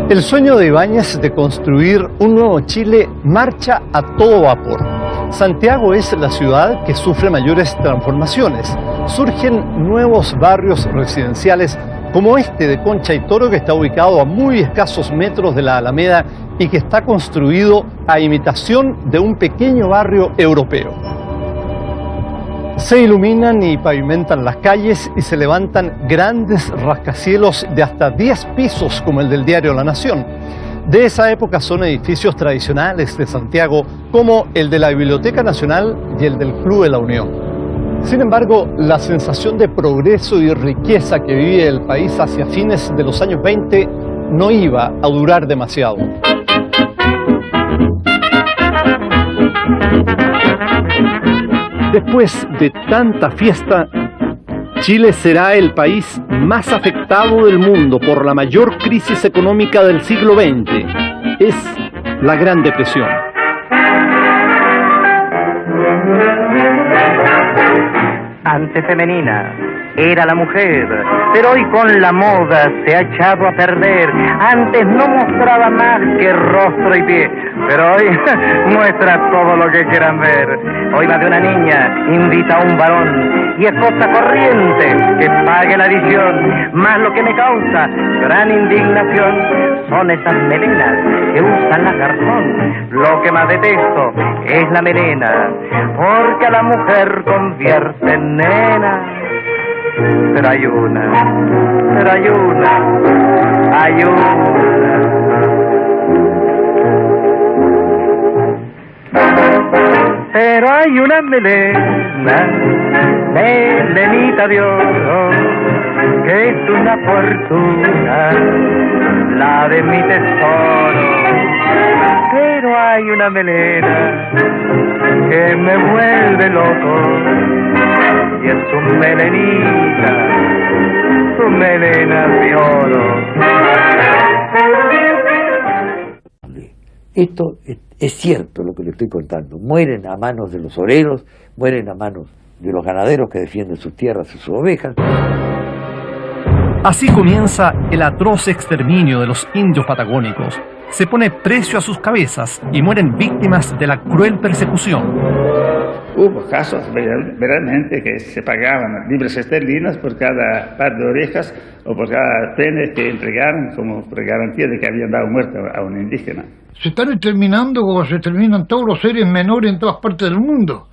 El sueño de Ibáñez de construir un nuevo Chile marcha a todo vapor. Santiago es la ciudad que sufre mayores transformaciones. Surgen nuevos barrios residenciales como este de Concha y Toro, que está ubicado a muy escasos metros de la Alameda y que está construido a imitación de un pequeño barrio europeo. Se iluminan y pavimentan las calles y se levantan grandes rascacielos de hasta 10 pisos como el del diario La Nación. De esa época son edificios tradicionales de Santiago como el de la Biblioteca Nacional y el del Club de la Unión. Sin embargo, la sensación de progreso y riqueza que vive el país hacia fines de los años 20 no iba a durar demasiado. Después de tanta fiesta, Chile será el país más afectado del mundo por la mayor crisis económica del siglo XX. Es la Gran Depresión. Antes femenina era la mujer, pero hoy con la moda se ha echado a perder. Antes no mostraba más que rostro y pie, pero hoy muestra todo lo que quieran ver. Hoy más de una niña invita a un varón y es cosa corriente que pague la adición. Más lo que me causa gran indignación son esas melenas que usan la garzón. Lo que más detesto es la melena, porque a la mujer convierte en nena. Pero hay una, pero hay una melena, melenita de oro, que es una fortuna, la de mi tesoro. Pero hay una melena que me vuelve loco, y es su melena de oro. Esto es cierto lo que le estoy contando. Mueren a manos de los obreros, mueren a manos de los ganaderos que defienden sus tierras y sus ovejas. Así comienza el atroz exterminio de los indios patagónicos. Se pone precio a sus cabezas y mueren víctimas de la cruel persecución. Hubo casos verdaderamente que se pagaban libras esterlinas por cada par de orejas o por cada pene que entregaran como garantía de que habían dado muerte a un indígena. Se están exterminando como se exterminan todos los seres menores en todas partes del mundo.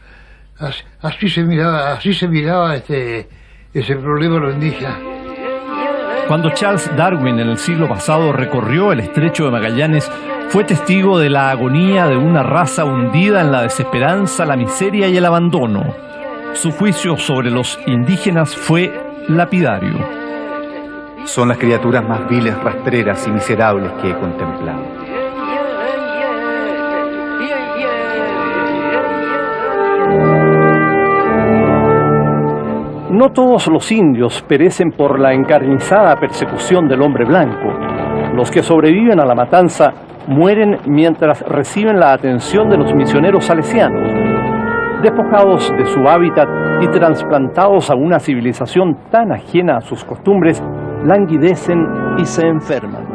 Así se miraba ese problema de los indígenas. Cuando Charles Darwin en el siglo pasado recorrió el estrecho de Magallanes, fue testigo de la agonía de una raza hundida en la desesperanza, la miseria y el abandono. Su juicio sobre los indígenas fue lapidario. Son las criaturas más viles, rastreras y miserables que he contemplado. No todos los indios perecen por la encarnizada persecución del hombre blanco. Los que sobreviven a la matanza mueren mientras reciben la atención de los misioneros salesianos. Despojados de su hábitat y trasplantados a una civilización tan ajena a sus costumbres, languidecen y se enferman.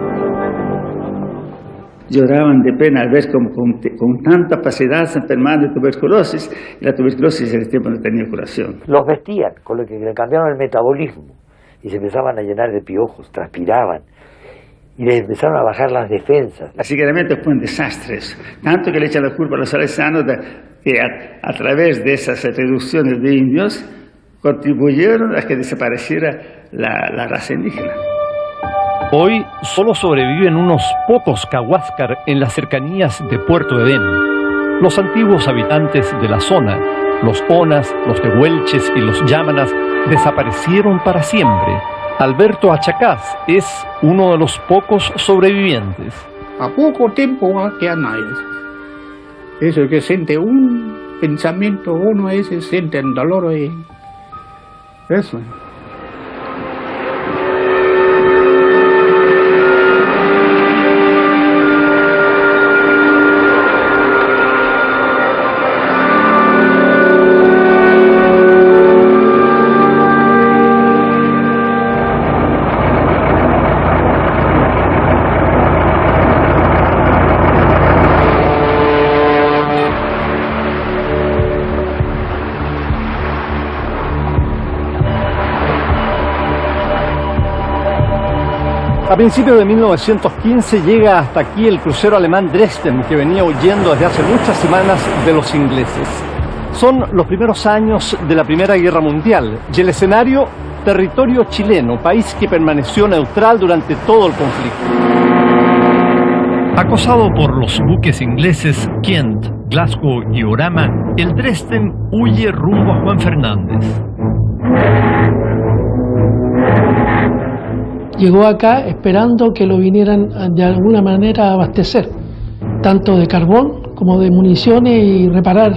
Lloraban de pena al ver como con tanta facilidad se enfermaban de tuberculosis, y la tuberculosis en ese tiempo no tenía curación. Los vestían, con lo que le cambiaron el metabolismo, y se empezaban a llenar de piojos, transpiraban, y les empezaron a bajar las defensas. Así que realmente fue un desastre eso. Tanto que le echan la culpa a los salesianos que a través de esas reducciones de indios contribuyeron a que desapareciera la raza indígena. Hoy solo sobreviven unos pocos Cahuáscar en las cercanías de Puerto Edén. Los antiguos habitantes de la zona, los Onas, los Tehuelches y los Yámanas, desaparecieron para siempre. Alberto Achacás es uno de los pocos sobrevivientes. A poco tiempo que a nadie. Eso que siente un pensamiento, uno ese siente el dolor y eso. A principios de 1915 llega hasta aquí el crucero alemán Dresden, que venía huyendo desde hace muchas semanas de los ingleses. Son los primeros años de la Primera Guerra Mundial y el escenario, territorio chileno, país que permaneció neutral durante todo el conflicto. Acosado por los buques ingleses Kent, Glasgow y Orama, el Dresden huye rumbo a Juan Fernández. Llegó acá esperando que lo vinieran de alguna manera a abastecer, tanto de carbón como de municiones y reparar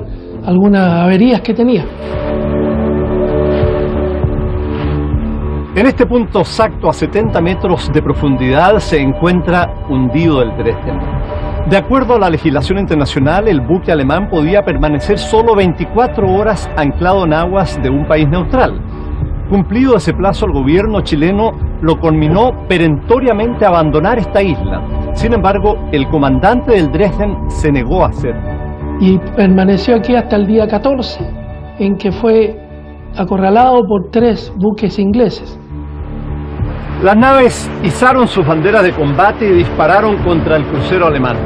algunas averías que tenía. En este punto exacto, a 70 metros de profundidad, se encuentra hundido el Dresden. De acuerdo a la legislación internacional, el buque alemán podía permanecer solo 24 horas anclado en aguas de un país neutral. Cumplido ese plazo, el gobierno chileno lo conminó perentoriamente a abandonar esta isla. Sin embargo, el comandante del Dresden se negó a hacerlo. Y permaneció aquí hasta el día 14, en que fue acorralado por 3 buques ingleses. Las naves izaron sus banderas de combate y dispararon contra el crucero alemán.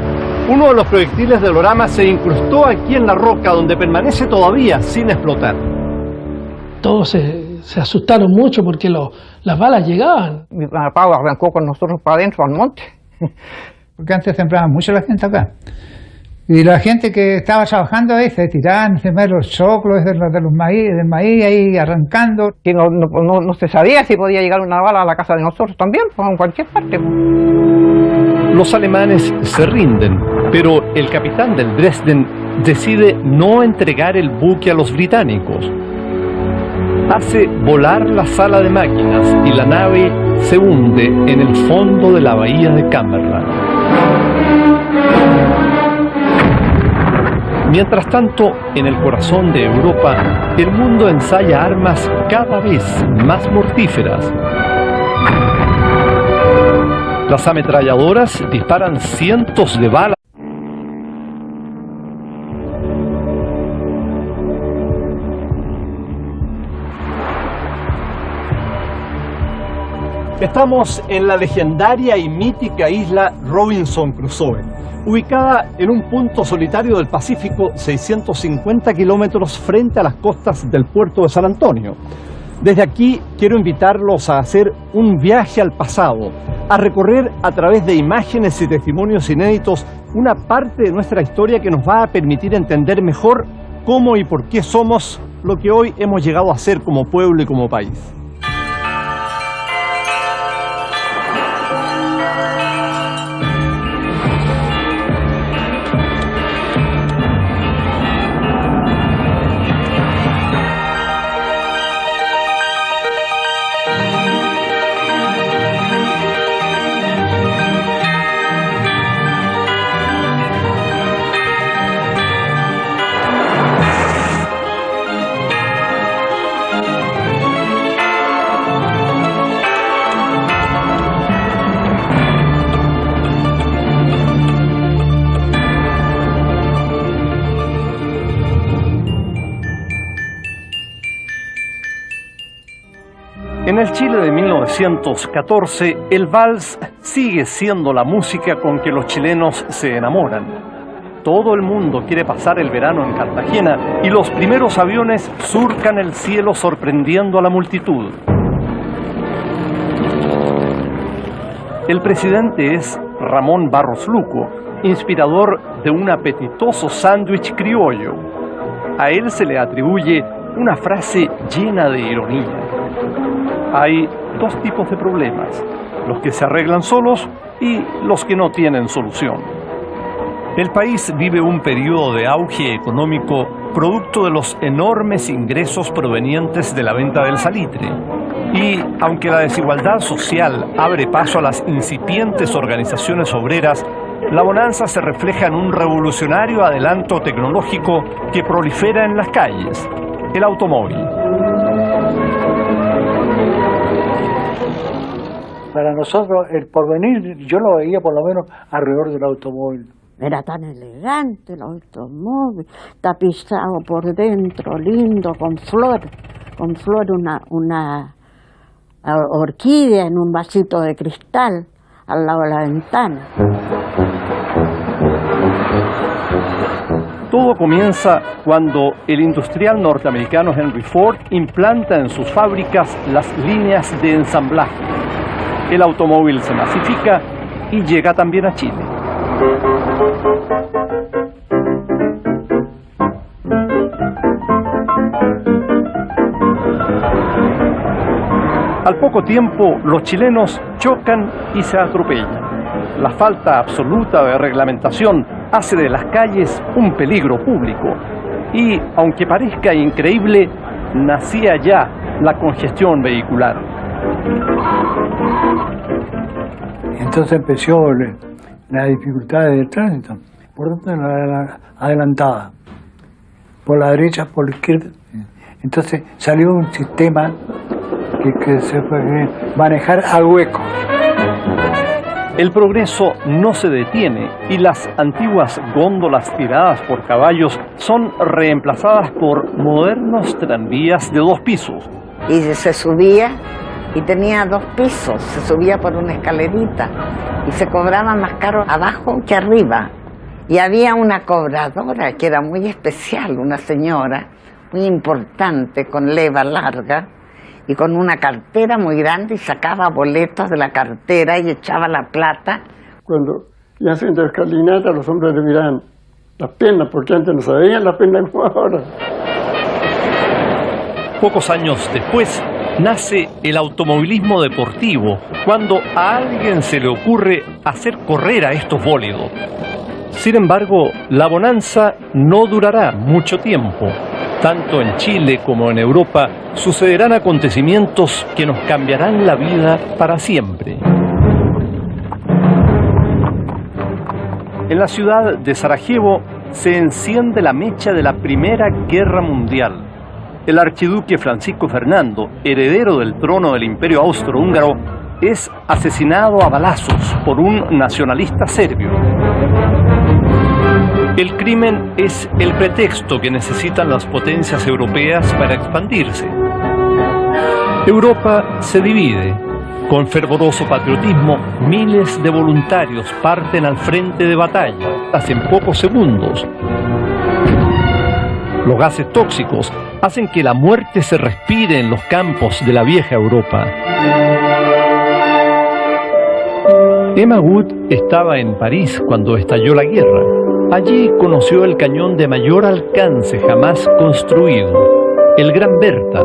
Uno de los proyectiles del Orama se incrustó aquí en la roca, donde permanece todavía sin explotar. Todos se asustaron mucho porque las balas llegaban. Mi papá arrancó con nosotros para adentro al monte. Porque antes sembraba mucho la gente acá. Y la gente que estaba trabajando ahí se tiraban encima de los choclos, del maíz ahí arrancando. Que no se sabía si podía llegar una bala a la casa de nosotros también, pues en cualquier parte. Los alemanes se rinden, pero el capitán del Dresden decide no entregar el buque a los británicos. Hace volar la sala de máquinas y la nave se hunde en el fondo de la bahía de Cumberland. Mientras tanto, en el corazón de Europa, el mundo ensaya armas cada vez más mortíferas. Las ametralladoras disparan cientos de balas. Estamos en la legendaria y mítica isla Robinson Crusoe, ubicada en un punto solitario del Pacífico, 650 kilómetros frente a las costas del puerto de San Antonio. Desde aquí quiero invitarlos a hacer un viaje al pasado, a recorrer a través de imágenes y testimonios inéditos una parte de nuestra historia que nos va a permitir entender mejor cómo y por qué somos lo que hoy hemos llegado a ser como pueblo y como país. el Chile de 1914, el vals sigue siendo la música con que los chilenos se enamoran. Todo el mundo quiere pasar el verano en Cartagena y los primeros aviones surcan el cielo sorprendiendo a la multitud. El presidente es Ramón Barros Luco, inspirador de un apetitoso sándwich criollo. A él se le atribuye una frase llena de ironía. Hay dos tipos de problemas, los que se arreglan solos y los que no tienen solución. El país vive un periodo de auge económico producto de los enormes ingresos provenientes de la venta del salitre. Y aunque la desigualdad social abre paso a las incipientes organizaciones obreras, la bonanza se refleja en un revolucionario adelanto tecnológico que prolifera en las calles, el automóvil. Para nosotros el porvenir, yo lo veía por lo menos alrededor del automóvil. Era tan elegante el automóvil, tapizado por dentro, lindo, con flor, una orquídea en un vasito de cristal al lado de la ventana. Todo comienza cuando el industrial norteamericano Henry Ford implanta en sus fábricas las líneas de ensamblaje. El automóvil se masifica y llega también a Chile. Al poco tiempo, los chilenos chocan y se atropellan. La falta absoluta de reglamentación hace de las calles un peligro público. Y, aunque parezca increíble, nacía ya la congestión vehicular. Entonces empezó las dificultades del tránsito. Por donde la adelantaba, por la derecha, por la izquierda. Entonces salió un sistema que se puede manejar al hueco. El progreso no se detiene y las antiguas góndolas tiradas por caballos son reemplazadas por modernos tranvías de 2 pisos. Y se subía y tenía 2 pisos, se subía por una escalerita y se cobraba más caro abajo que arriba. Y había una cobradora que era muy especial, una señora muy importante con leva larga y con una cartera muy grande y sacaba boletos de la cartera y echaba la plata. Cuando iban haciendo escalinata, los hombres le miraban las piernas, porque antes no se veían las piernas como ahora. Pocos años después nace el automovilismo deportivo, cuando a alguien se le ocurre hacer correr a estos bólidos. Sin embargo, la bonanza no durará mucho tiempo. Tanto en Chile como en Europa sucederán acontecimientos que nos cambiarán la vida para siempre. En la ciudad de Sarajevo se enciende la mecha de la Primera Guerra Mundial. El archiduque Francisco Fernando, heredero del trono del Imperio Austrohúngaro, es asesinado a balazos por un nacionalista serbio. El crimen es el pretexto que necesitan las potencias europeas para expandirse. Europa se divide. Con fervoroso patriotismo, miles de voluntarios parten al frente de batalla, en pocos segundos. Los gases tóxicos hacen que la muerte se respire en los campos de la vieja Europa. Emma Wood estaba en París cuando estalló la guerra. Allí conoció el cañón de mayor alcance jamás construido, el Gran Bertha,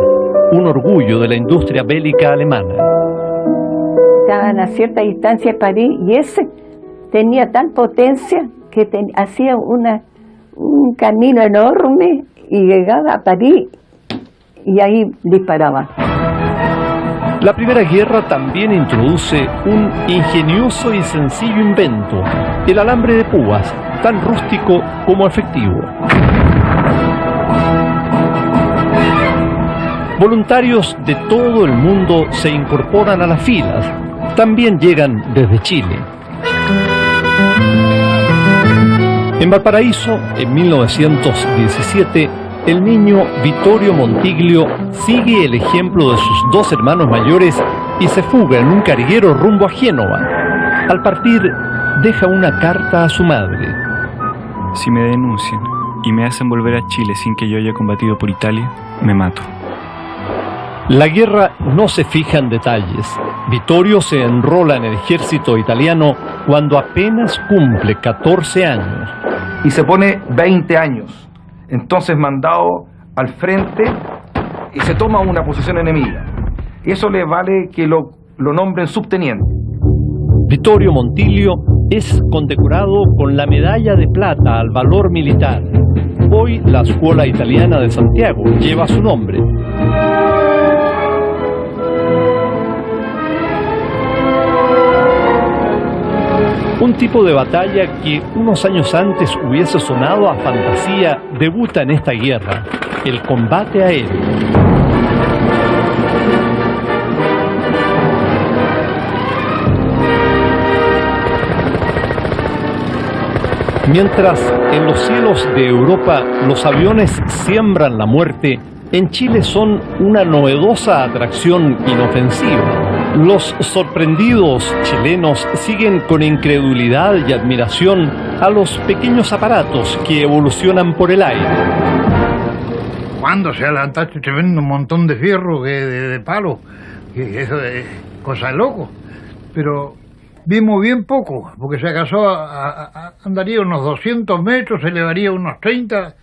un orgullo de la industria bélica alemana. Estaban a cierta distancia de París y ese tenía tal potencia que hacía un camino enorme y llegaba a París y ahí disparaba. La Primera Guerra también introduce un ingenioso y sencillo invento, el alambre de púas, tan rústico como efectivo. Voluntarios de todo el mundo se incorporan a las filas, también llegan desde Chile. En Valparaíso, en 1917, el niño Vittorio Montiglio sigue el ejemplo de sus dos hermanos mayores y se fuga en un carguero rumbo a Génova. Al partir, deja una carta a su madre. Si me denuncian y me hacen volver a Chile sin que yo haya combatido por Italia, me mato. La guerra no se fija en detalles. Vittorio se enrola en el ejército italiano cuando apenas cumple 14 años. Y se pone 20 años. Entonces mandado al frente y se toma una posición enemiga. Eso le vale que lo nombren subteniente. Vittorio Montiglio es condecorado con la medalla de plata al valor militar. Hoy la Escuela Italiana de Santiago lleva su nombre. Un tipo de batalla que unos años antes hubiese sonado a fantasía debuta en esta guerra, el combate aéreo. Mientras en los cielos de Europa los aviones siembran la muerte, en Chile son una novedosa atracción inofensiva. Los sorprendidos chilenos siguen con incredulidad y admiración a los pequeños aparatos que evolucionan por el aire. Cuando se adelantaste te ven un montón de fierro, de palo, que eso es cosa de loco. Pero vimos bien poco, porque si acaso andaría unos 200 metros, se elevaría unos 30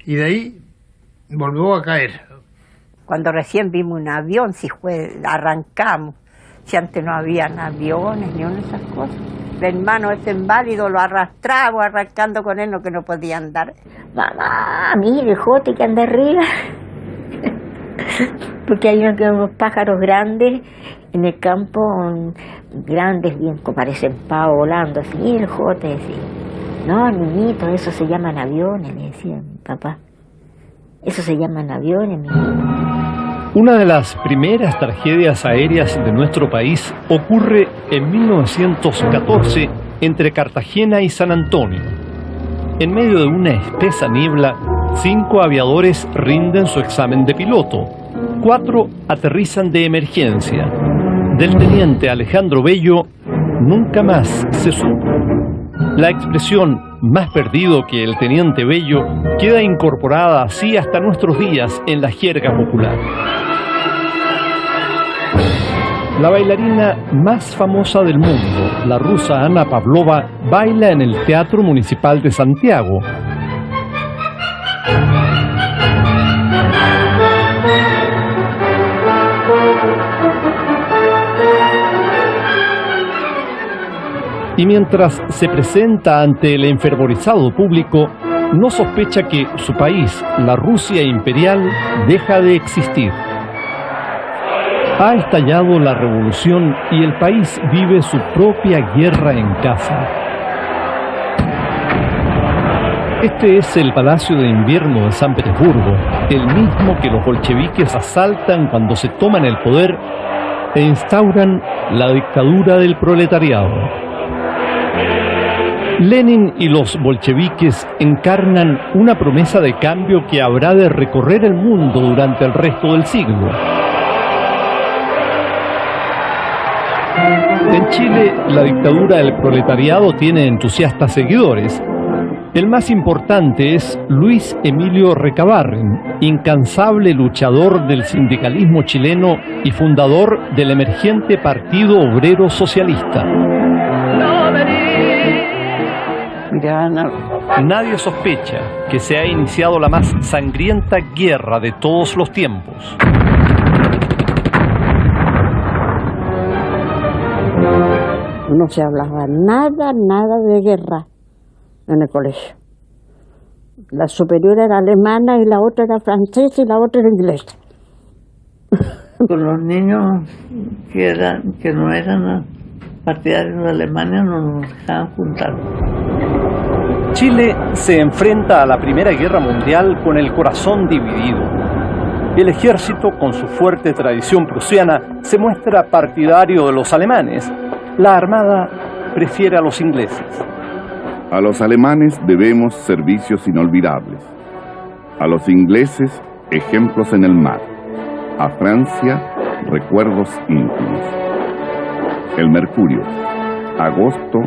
y de ahí volvió a caer. Cuando recién vimos un avión, si arrancamos, si antes no habían aviones ni una de esas cosas. El hermano ese inválido lo arrastraba, arrancando con él, lo que no podía andar. Mamá, mire el jote que anda arriba. Porque hay unos pájaros grandes en el campo, grandes, bien, como parecen pavos volando, así, mire el jote, decía. No, niñito, eso se llaman aviones, le decía mi papá. Eso se llaman aviones, mi niño. Una de las primeras tragedias aéreas de nuestro país ocurre en 1914 entre Cartagena y San Antonio. En medio de una espesa niebla, 5 aviadores rinden su examen de piloto. 4 aterrizan de emergencia. Del teniente Alejandro Bello nunca más se supo. La expresión "más perdido que el teniente Bello" queda incorporada así hasta nuestros días en la jerga popular. La bailarina más famosa del mundo, la rusa Ana Pavlova, baila en el Teatro Municipal de Santiago. Y mientras se presenta ante el enfervorizado público, no sospecha que su país, la Rusia imperial, deja de existir. Ha estallado la revolución y el país vive su propia guerra en casa. Este es el Palacio de Invierno de San Petersburgo, el mismo que los bolcheviques asaltan cuando se toman el poder e instauran la dictadura del proletariado. Lenin y los bolcheviques encarnan una promesa de cambio que habrá de recorrer el mundo durante el resto del siglo. En Chile, la dictadura del proletariado tiene entusiastas seguidores. El más importante es Luis Emilio Recabarren, incansable luchador del sindicalismo chileno y fundador del emergente Partido Obrero Socialista. Nadie sospecha que se ha iniciado la más sangrienta guerra de todos los tiempos. No se hablaba nada de guerra en el colegio. La superior era alemana y la otra era francesa y la otra era inglesa. Con los niños que no eran partidarios de Alemania no nos dejaban juntar. Chile se enfrenta a la Primera Guerra Mundial con el corazón dividido. El ejército, con su fuerte tradición prusiana, se muestra partidario de los alemanes. La Armada prefiere a los ingleses. A los alemanes debemos servicios inolvidables. A los ingleses, ejemplos en el mar. A Francia, recuerdos íntimos. El Mercurio, agosto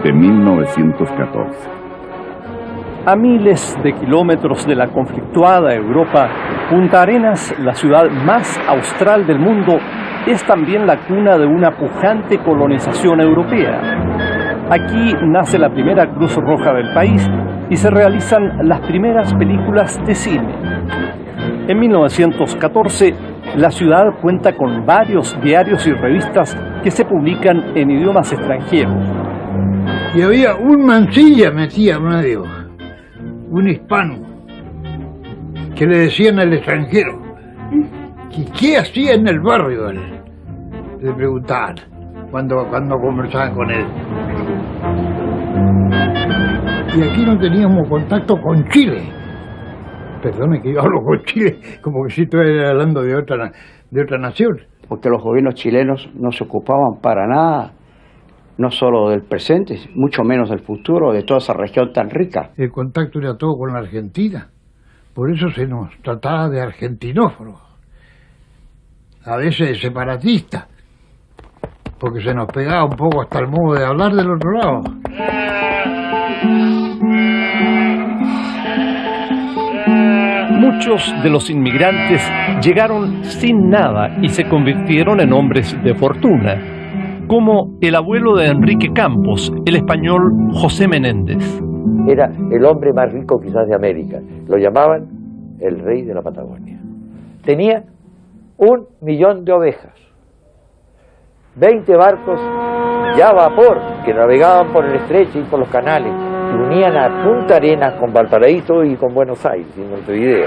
de 1914. A miles de kilómetros de la conflictuada Europa, Punta Arenas, la ciudad más austral del mundo, es también la cuna de una pujante colonización europea. Aquí nace la primera Cruz Roja del país y se realizan las primeras películas de cine. En 1914, la ciudad cuenta con varios diarios y revistas que se publican en idiomas extranjeros. Y había un mancilla, metía radio, un hispano, que le decían al extranjero, ¿qué hacía en el barrio? Le preguntaban cuando conversaban con él. Y aquí no teníamos contacto con Chile. Perdone que yo hablo con Chile como que si estuviera hablando de otra nación. Porque los gobiernos chilenos no se ocupaban para nada, no solo del presente, mucho menos del futuro, de toda esa región tan rica. El contacto era todo con la Argentina. Por eso se nos trataba de argentinófonos. A veces de separatistas. Porque se nos pegaba un poco hasta el modo de hablar del otro lado. Muchos de los inmigrantes llegaron sin nada y se convirtieron en hombres de fortuna, como el abuelo de Enrique Campos, el español José Menéndez. Era el hombre más rico quizás de América. Lo llamaban el rey de la Patagonia. Tenía 1 millón de ovejas, 20 barcos ya a vapor que navegaban por el estrecho y por los canales y unían a Punta Arenas con Valparaíso y con Buenos Aires, en Montevideo.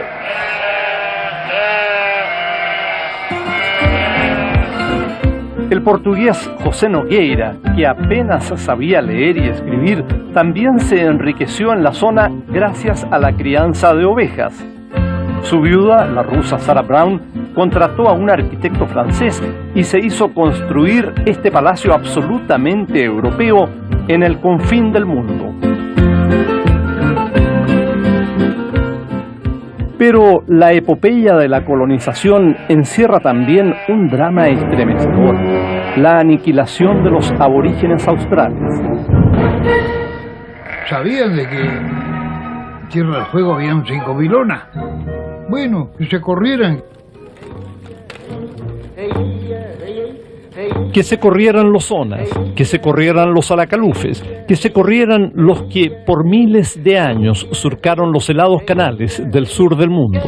El portugués José Nogueira, que apenas sabía leer y escribir, también se enriqueció en la zona gracias a la crianza de ovejas. Su viuda, la rusa Sarah Brown, contrató a un arquitecto francés y se hizo construir este palacio absolutamente europeo en el confín del mundo. Pero la epopeya de la colonización encierra también un drama estremecedor: la aniquilación de los aborígenes australes. ¿Sabían de que en Tierra del Fuego habían 5 milonas? Bueno, que se corrieran. Que se corrieran los zonas, que se corrieran los alacalufes, que se corrieran los que por miles de años surcaron los helados canales del sur del mundo.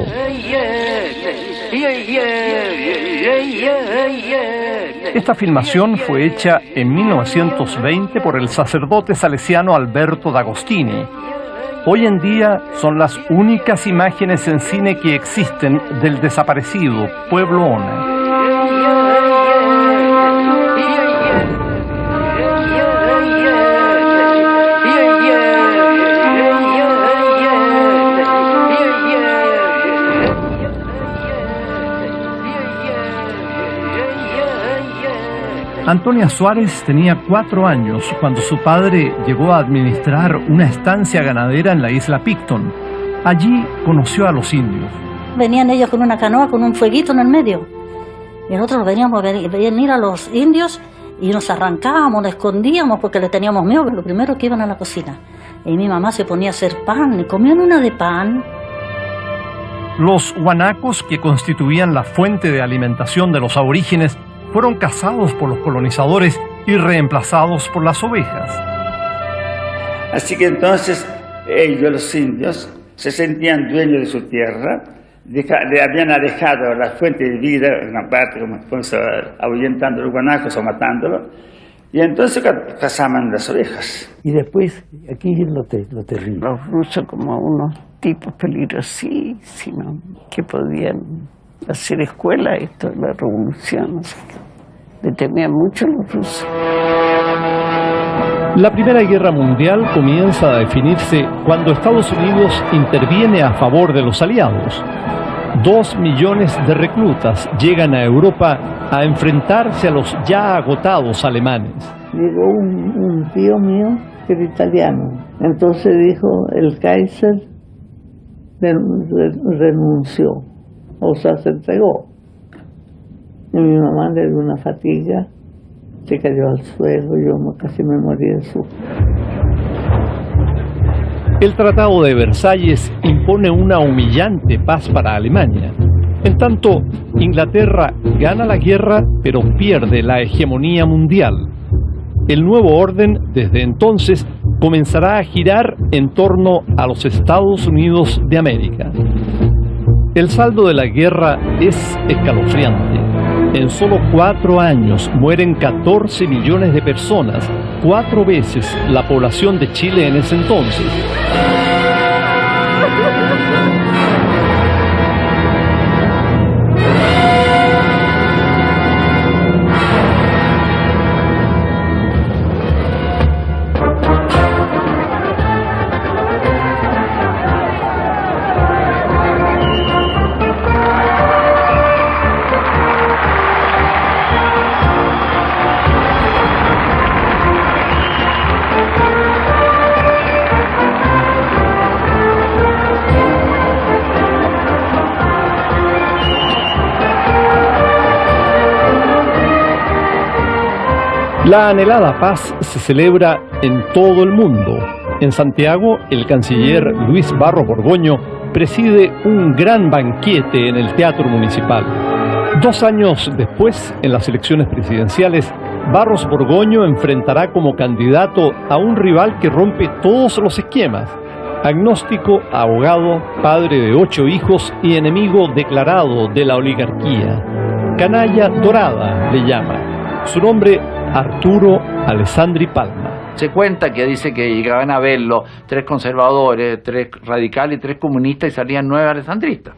Esta filmación fue hecha en 1920 por el sacerdote salesiano Alberto D'Agostini. Hoy en día son las únicas imágenes en cine que existen del desaparecido pueblo Ona. Antonia Suárez tenía 4 años cuando su padre llegó a administrar una estancia ganadera en la isla Picton. Allí conoció a los indios. Venían ellos con una canoa, con un fueguito en el medio. Y nosotros veníamos a venir a los indios y nos arrancábamos, nos escondíamos porque le teníamos miedo. Lo primero que iban a la cocina. Y mi mamá se ponía a hacer pan y comían una de pan. Los guanacos, que constituían la fuente de alimentación de los aborígenes, fueron cazados por los colonizadores y reemplazados por las ovejas. Así que entonces ellos, los indios, se sentían dueños de su tierra, le habían alejado la fuente de vida, una parte como ahuyentando a los guanacos o matándolos, y entonces cazaban las ovejas. Y después, aquí lo terrible. Los rusos como unos tipos peligrosísimos que podían hacer escuela, esto de la revolución. Le temían mucho los rusos. La Primera Guerra Mundial comienza a definirse cuando Estados Unidos interviene a favor de los aliados. 2 millones de reclutas llegan a Europa a enfrentarse a los ya agotados alemanes. Llegó un tío mío que era italiano. Entonces dijo, el Kaiser renunció, o sea, se entregó. Y mi mamá le dio una fatiga, se cayó al suelo, yo casi me morí de susto. El Tratado de Versalles impone una humillante paz para Alemania. En tanto, Inglaterra gana la guerra, pero pierde la hegemonía mundial. El nuevo orden, desde entonces, comenzará a girar en torno a los Estados Unidos de América. El saldo de la guerra es escalofriante. En solo 4 años mueren 14 millones de personas, 4 veces la población de Chile en ese entonces. La anhelada paz se celebra en todo el mundo. En Santiago, el canciller Luis Barros Borgoño preside un gran banquete en el Teatro Municipal. 2 años después, en las elecciones presidenciales, Barros Borgoño enfrentará como candidato a un rival que rompe todos los esquemas. Agnóstico, abogado, padre de 8 hijos y enemigo declarado de la oligarquía. Canalla dorada le llama. Su nombre, Arturo Alessandri Palma. Se cuenta que dice que llegaban a verlo 3 conservadores, 3 radicales y 3 comunistas y salían 9 alessandristas.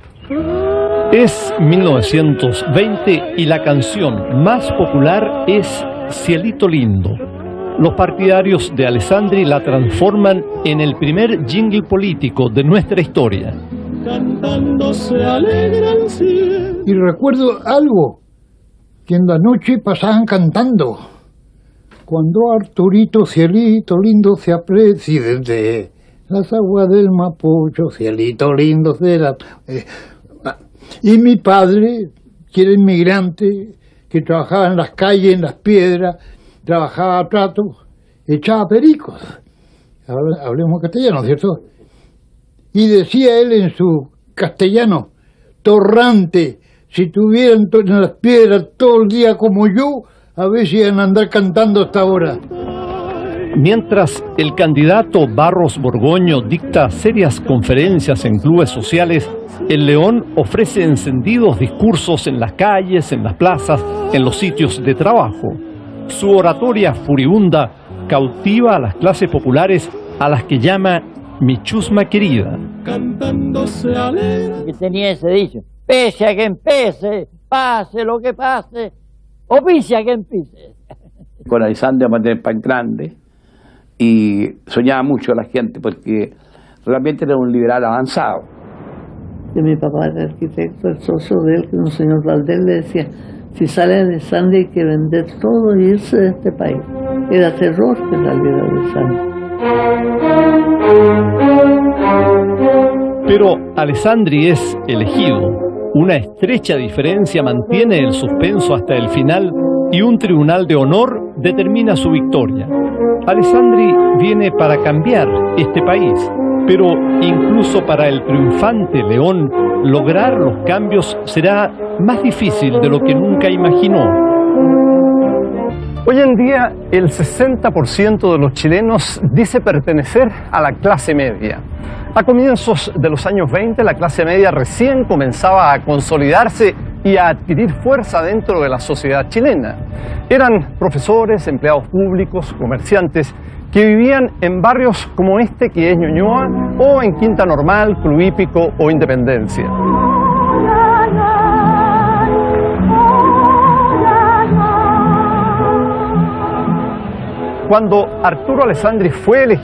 Es 1920 y la canción más popular es Cielito Lindo. Los partidarios de Alessandri la transforman en el primer jingle político de nuestra historia. Cantando se alegra el cielo. Y recuerdo algo que en la noche pasaban cantando. Cuando Arturito, cielito lindo, se aprecie desde las aguas del Mapocho, cielito lindo será. Y mi padre, que era inmigrante, que trabajaba en las calles, en las piedras, trabajaba a trato, echaba pericos. Hablemos castellano, ¿cierto? Y decía él en su castellano, torrante, si tuvieran en las piedras todo el día como yo, a ver si iban a andar cantando hasta ahora. Mientras el candidato Barros Borgoño dicta serias conferencias en clubes sociales, el León ofrece encendidos discursos en las calles, en las plazas, en los sitios de trabajo. Su oratoria furibunda cautiva a las clases populares, a las que llama mi chusma querida. Que tenía ese dicho, pese a que empece, pase lo que pase, o pise a que empise. Con Alessandri a tener pan grande y soñaba mucho la gente porque realmente era un liberal avanzado. Y mi papá era arquitecto, el socio de él, que un señor Valdés, le decía, si sale Alessandri hay que vender todo y irse de este país. Era terror que saliera Alessandri. Pero Alessandri es elegido. Una estrecha diferencia mantiene el suspenso hasta el final y un tribunal de honor determina su victoria. Alessandri viene para cambiar este país, pero incluso para el triunfante León, lograr los cambios será más difícil de lo que nunca imaginó. Hoy en día, el 60% de los chilenos dice pertenecer a la clase media. A comienzos de los años 20, la clase media recién comenzaba a consolidarse y a adquirir fuerza dentro de la sociedad chilena. Eran profesores, empleados públicos, comerciantes, que vivían en barrios como este, que es Ñuñoa, o en Quinta Normal, Club Hípico o Independencia. Cuando Arturo Alessandri fue elegido